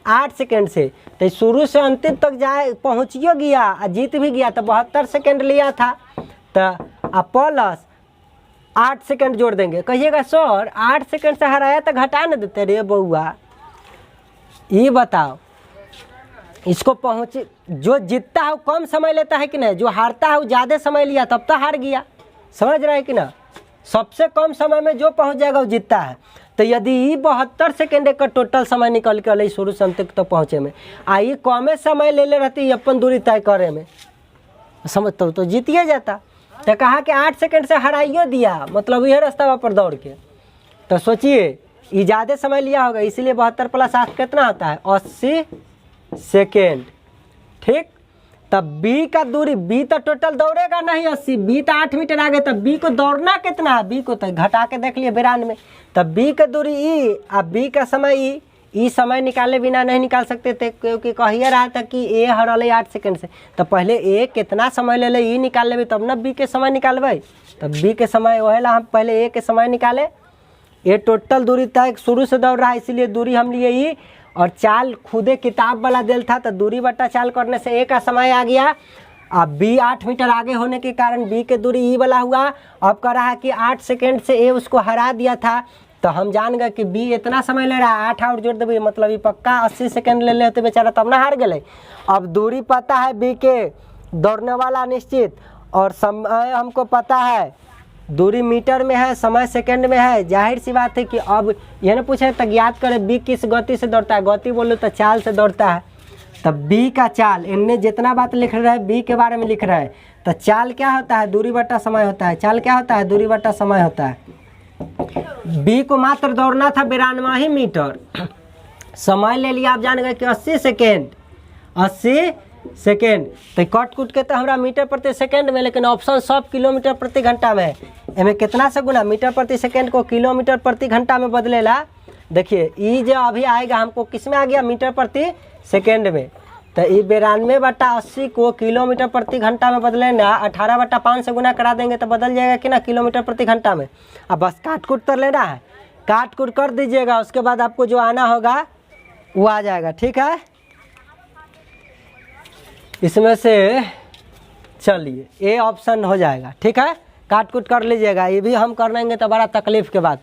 8 सेकंड से। तो शुरू से अंतिम तक जाए पहुँचियो गया, जीत भी गया, तो 72 सेकंड लिया था, तो प्लस 8 सेकंड जोड़ देंगे। कहिएगा सर 8 सेकंड से हराया तो घटा न देते रे बउआ, ये बताओ। इसको पहुँच, जो जीतता है वो कम समय लेता है कि नहीं, जो हारता है वो ज़्यादा समय लिया तब तो हार गया, समझ रहे हैं कि ना? सबसे कम समय में जो पहुँच जाएगा वो जीतता है। तो यदि ये 72 सेकेंड का टोटल समय निकल के अल शुरू से अंत तक पहुँचे में, ये कमे समय ले ले रहती अपन दूरी तय करे में, समझता तो जीतिए जाता। तो कहा कि 8 सेकंड से हराइयो दिया, मतलब यह रास्ता पर दौड़ के। तो सोचिए ये ज़्यादा समय लिया होगा, इसलिए 72 + 8 कितना होता है? 80 सेकेंड, ठीक। तब बी का दूरी, बी तो टोटल दौड़ेगा नहीं 80, बी तो 8 मीटर आगे, तब बी को दौड़ना कितना है? बी को तो घटा के देख लिए 92, तब बी का दूरी ई, अब बी का समय ई समय निकाले बिना नहीं निकाल सकते थे, क्योंकि कहिए रहा था कि ए हरल 8 सेकंड से। तो पहले ए कितना समय ले ले ई निकाल लेबे, तब ना बी के समय निकालबे। तब बी के समय वही ला हम पहले ए के समय निकाले। ए टोटल दूरी तय शुरू से दौड़ रहा है, इसीलिए दूरी हम लिए ई, और चाल खुदे किताब वाला दिल था, तो दूरी बट्टा चाल करने से ए का समय आ गया। अब बी 8 मीटर आगे होने के कारण बी के दूरी ई वाला हुआ। अब कह रहा है कि 8 सेकंड से ए उसको हरा दिया था, तो हम जान गए कि बी इतना समय ले रहा है, 8 और जोड़ देवे, मतलब ये पक्का 80 सेकंड ले लेते बेचारा, तब ना हार गए। अब दूरी पता है बी के, दौड़ने वाला निश्चित, और समय हमको पता है, दूरी मीटर में है, समय सेकंड में है। जाहिर सी बात है कि अब यह ना पूछे तो ज्ञात करें बी किस गति से दौड़ता है, गति बोलो तो चाल से दौड़ता है। तब बी का चाल, इनने जितना बात लिख रहा है बी के बारे में लिख रहा है, तो चाल क्या होता है? दूरी बट्टा समय होता है। चाल क्या होता है? दूरी बट्टा समय होता है। बी को मात्र दौड़ना था 92 ही मीटर, समय ले लिया आप जान गए कि 80 सेकेंड, 80 सेकेंड। तो कट कुट के तो हमारा मीटर प्रति सेकेंड में, लेकिन ऑप्शन सब किलोमीटर प्रति घंटा में है। इनमें कितना से गुना? मीटर प्रति सेकेंड को किलोमीटर प्रति घंटा में बदलेला। देखिए ये जो अभी आएगा हमको किस में आ गया? मीटर प्रति सेकेंड में। तो ये 92/80 को किलोमीटर प्रति घंटा में बदले ना, 18/5 से गुना करा देंगे तो बदल जाएगा कि ना किलोमीटर प्रति घंटा में। अब बस काट कूट कर लेना है, काट कूट कर दीजिएगा, उसके बाद आपको जो आना होगा वो आ जाएगा, ठीक है। इसमें से चलिए ए ऑप्शन हो जाएगा, ठीक है। काट कूट कर लीजिएगा, ये भी हम कर लेंगे तो बड़ा तकलीफ के बाद,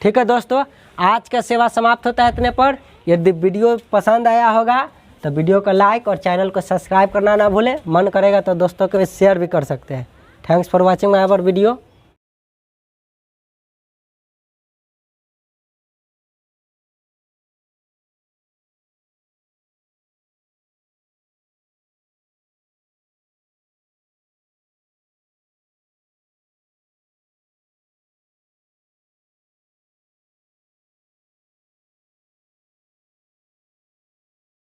ठीक है दोस्तों। आज का सेवा समाप्त होता है इतने पर। यदि वीडियो पसंद आया होगा तो वीडियो को लाइक और चैनल को सब्सक्राइब करना ना भूलें। मन करेगा तो दोस्तों के शेयर भी कर सकते हैं। Thanks for watching my our video.